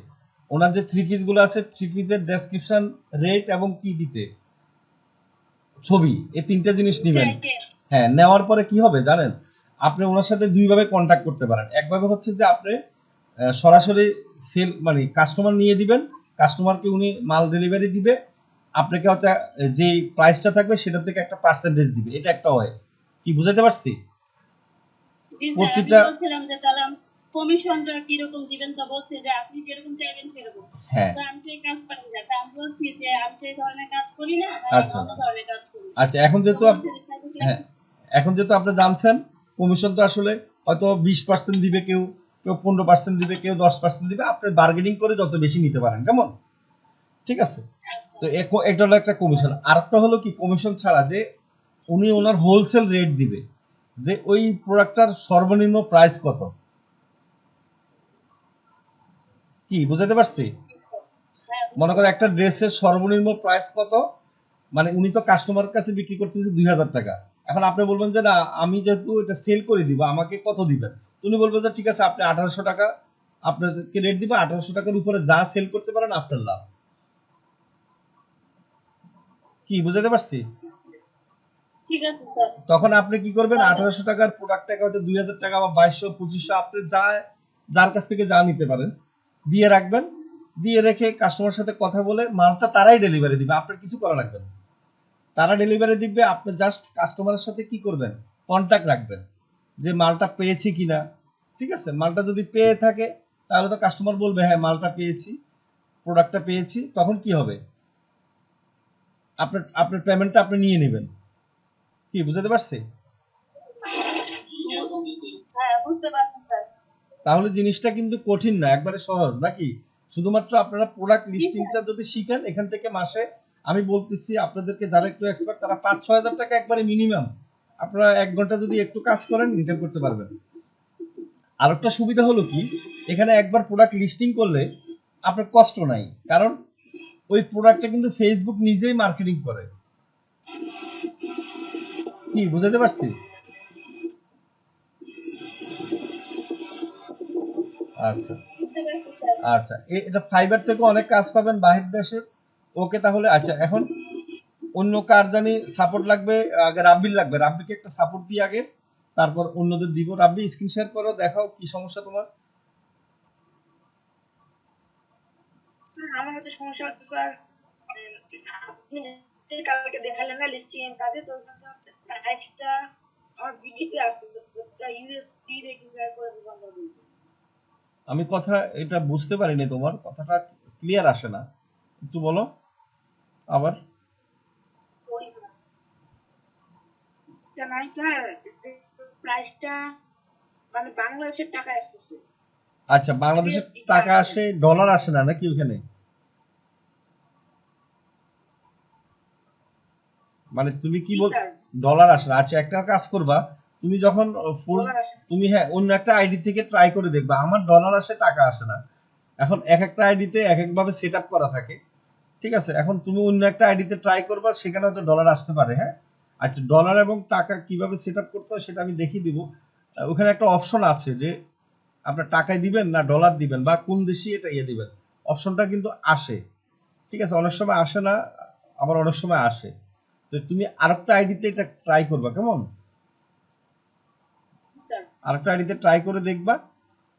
ওনার যে 3 পিস গুলো আছে, 3 পিসের ডেসক্রিপশন, রেট এবং কি দিতে, ছবি, এই 3টা জিনিস নেবেন। হ্যাঁ, নেওয়ার পরে কি হবে জানেন, আপনি ওনার সাথে দুইভাবে কন্ট্যাক্ট করতে পারেন। একভাবে হচ্ছে যে আপনি সরাসরি সেল মানে কাস্টমার নিয়ে দিবেন, কাস্টমারকে উনি মাল ডেলিভারি দিবে, আপনাকে হয়তো যে প্রাইসটা থাকবে সেটা থেকে একটা পার্সেন্টেজ দিবে, এটা একটা হয়। কি বুঝাতে পারছি? জি স্যার, আমি প্রতিটা, বলছিলাম যে তাহলে কমিশনটা কিরকম দিবেন, তো বলছে যে আপনি যেরকম চাইবেন সেরকম। হ্যাঁ, তো আমি তো এই কাজ পারি না, তা আমি বলছি যে আমি তো এই ধরনের কাজ করি না, তাই আমি আচ্ছা অন্য আচ্ছা, ধরনের কাজ করি। আচ্ছা, এখন তো যেহেতু বলছে যে হ্যাঁ, এখন যেহেতু আপনি জানছেন, কমিশন তো আসলে হয়তো 20% দিবে কেউ, কেউ 15% দিবে, কেউ 10% দিবে, আপনি বার্গেনিং করে যত বেশি নিতে পারেন, কেমন? ঠিক আছে, তো এটা হলো একটা কমিশন। আরেকটা হলো কি, কমিশন ছাড়া যে উনি ওনার হোলসেল রেট দিবে, যে ওই প্রোডাক্টটার সর্বনিম্ন প্রাইস কত। কি বুঝাতে পারছি? হ্যাঁ মনে বুঝতে করেন একটা পারছি। ড্রেসের সর্বনিম্ন প্রাইস কত, মানে উনি তো কাস্টমার কাছে বিক্রি করতেছে 2,000 টাকা। এখন আপনি বলবেন যে না, আমি যেহেতু এটা সেল করে দিব, আমাকে কত দিবেন? উনি বলবেন যে ঠিক আছে, আপনি 1800 টাকা আপনাকে রেট দিব, 1800 টাকার উপরে যা সেল করতে পারেন আপনার লাভ। কি বুঝাতে পারছি? ঠিক আছে স্যার। তখন আপনি কি করবেন, তাহলে 1800 টাকার প্রোডাক্টটাকে হয়তো 2,000 টাকা বা 2200-2500, আপনি যার কাছ থেকে যা নিতে পারেন দিয়ে রাখবেন। দিয়ে রেখে কাস্টমার সাথে কথা বলে মালটা তারাই ডেলিভারি দিবে, আপনার কিছু করা লাগবে না। তারা ডেলিভারি দিবে, আপনি জাস্ট কাস্টমারের সাথে কি করবেন, কন্ট্যাক্ট রাখবেন, যে মালটা পেয়েছি কিনা। ঠিক আছে, মালটা যদি পেয়ে থাকে তাহলে তো কাস্টমার বলবে হ্যাঁ মালটা পেয়েছি। প্রোডাক্টটা পেয়েছি তখন কি হবে, আপনার আপনার পেমেন্টটা আপনি নিয়ে নেবেন। কি বুঝতে পারছি? হ্যাঁ বুঝতে পারছি স্যার। তাহলে জিনিসটা কিন্তু কঠিন না, একবারে সহজ নাকি? শুধুমাত্র আপনারা প্রোডাক্ট লিস্টিংটা যদি শিখেন এখান থেকে মাসে, আমি বলতেছি আপনাদেরকে যারা একটু এক্সপার্ট তারা 5-6 হাজার টাকা একবারে মিনিমাম আপনারা 1 ঘন্টা যদি একটু কাজ করেন ইনকাম করতে পারবেন। আর একটা সুবিধা হলো কি, এখানে একবার প্রোডাক্ট লিস্টিং করলে আপনার কষ্ট নাই, কারণ ওই প্রোডাক্টটা কিন্তু ফেসবুক নিজেই মার্কেটিং করে। কি বুঝাতে পারছি? আচ্ছা আচ্ছা, এটা ফাইবার থেকে অনেক কাজ পাবেন বাহির দেশের। ওকে তাহলে আচ্ছা, এখন অন্য কার জানি সাপোর্ট লাগবে, আগে রাব্বির লাগবে, রাব্বিকে একটা সাপোর্ট দিয়ে আগে, তারপর অন্যদের দিব। রাব্বি স্ক্রিন শেয়ার করো, দেখাও কি সমস্যা তোমার। স্যার আমার হচ্ছে সমস্যা হচ্ছে স্যার, আপনি যে কালকে দেখালেন না লিস্টিং এর কাজে, তো ওখানে হচ্ছে প্রাইসটা আমার ভিডিওতে আসছে, ওটা ইউএসডি রে কিভাবে করে দেবো আমরা বলবো। আমি কথা এটা বুঝতে পারিনি, তোমার কথাটা ক্লিয়ার আসে না, একটু বলো আবার। ওই এটা নাই স্যার, প্রাইসটা মানে বাংলাদেশের টাকা আসতেছে, আচ্ছা, বাংলাদেশের USD টাকা আসে আসে, ডলার আসে না নাকি ওখানে? মানে তুমি কি বল, স্যার, ডলার আসে না। আচ্ছা, একটা কাজ করবা, তুমি যখন ফুল, ডলার আসে। তুমি হ্যাঁ অন্য একটা আইডি থেকে ট্রাই করে দেখবা, আমার ডলার আসে টাকা আসে না। এখন এক একটা আইডিতে এক এক ভাবে সেট আপ করা থাকে, ঠিক আছে? এখন তুমি অন্য একটা আইডিতে ট্রাই করবা, সেখানে হয়তো ডলার আসতে পারে, হ্যাঁ। আচ্ছা, ডলার এবং টাকা কিভাবে সেট আপ করতে হয় সেটা আমি দেখিয়ে দিব। ওখানে একটা অপশন আছে যে আপনার টাকায় দিবেন না ডলার দিবেন বা কোন দেশি এটা ইয়ে দিবেন, অপশনটা কিন্তু আসে, ঠিক আছে? অনেক সময় আসে না, আবার অনেক সময় আসে। তো তুমি আরেকটা আইডিতে এটা ট্রাই করবা, কেমন? স্যার আরেকটা আইডিতে ট্রাই করে দেখবা,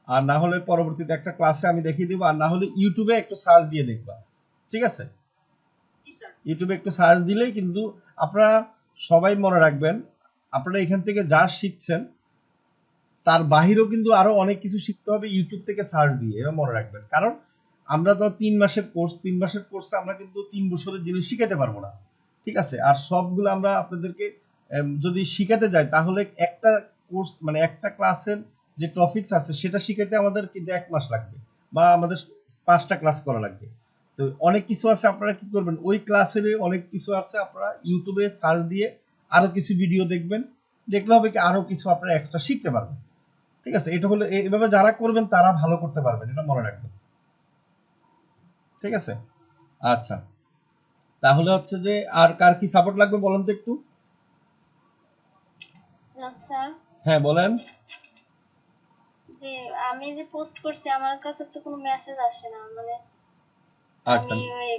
আর না হলে পরবর্তীতে একটা ক্লাসে আমি দেখিয়ে দিব, আর না হলে ইউটিউবে একটু সার্চ দিয়ে দেখবা, ঠিক আছে? স্যার ইউটিউবে একটু সার্চ দিলেই কিন্তু, আপনারা সবাই মনে রাখবেন, আপনারা এখান থেকে যা শিখছেন তার বাহিরেও কিন্তু আরো অনেক কিছু শিখতে হবে ইউটিউব থেকে সার্চ দিয়ে, এটা মনে রাখবেন। কারণ আমরা তো 3 মাসের কোর্স, 3 মাসের কোর্সে আমরা কিন্তু 3 বছরের জিনিস শিখাতে পারবো না, ঠিক আছে? আর সবগুলো আমরা আপনাদেরকে যদি শিখাতে যাই তাহলে একটা কোর্স মানে একটা ক্লাসের যে টপিকস আছে সেটা শিখাতে আমাদের কিন্তু 1 মাস লাগবে, বা আমাদের 5টা ক্লাস করা লাগবে। তো অনেক কিছু আছে, আপনারা কি করবেন, ওই ক্লাসের অনেক কিছু আছে, আপনারা ইউটিউবে সার্চ দিয়ে আরো কিছু ভিডিও দেখবেন, দেখলে হবে কি আরো কিছু আপনারা এক্সট্রা শিখতে পারবেন, ঠিক আছে? এটা হলো এইভাবে যারা করবেন তারা ভালো করতে পারবেন, এটা মনে রাখবেন, ঠিক আছে? আচ্ছা, তাহলে হচ্ছে যে আর কার কি সাপোর্ট লাগবে বলেন তো একটু। স্যার হ্যাঁ বলেন। যে আমি যে পোস্ট করছি আমার কাছে তো কোনো মেসেজ আসে না, মানে আচ্ছা, আমি ওই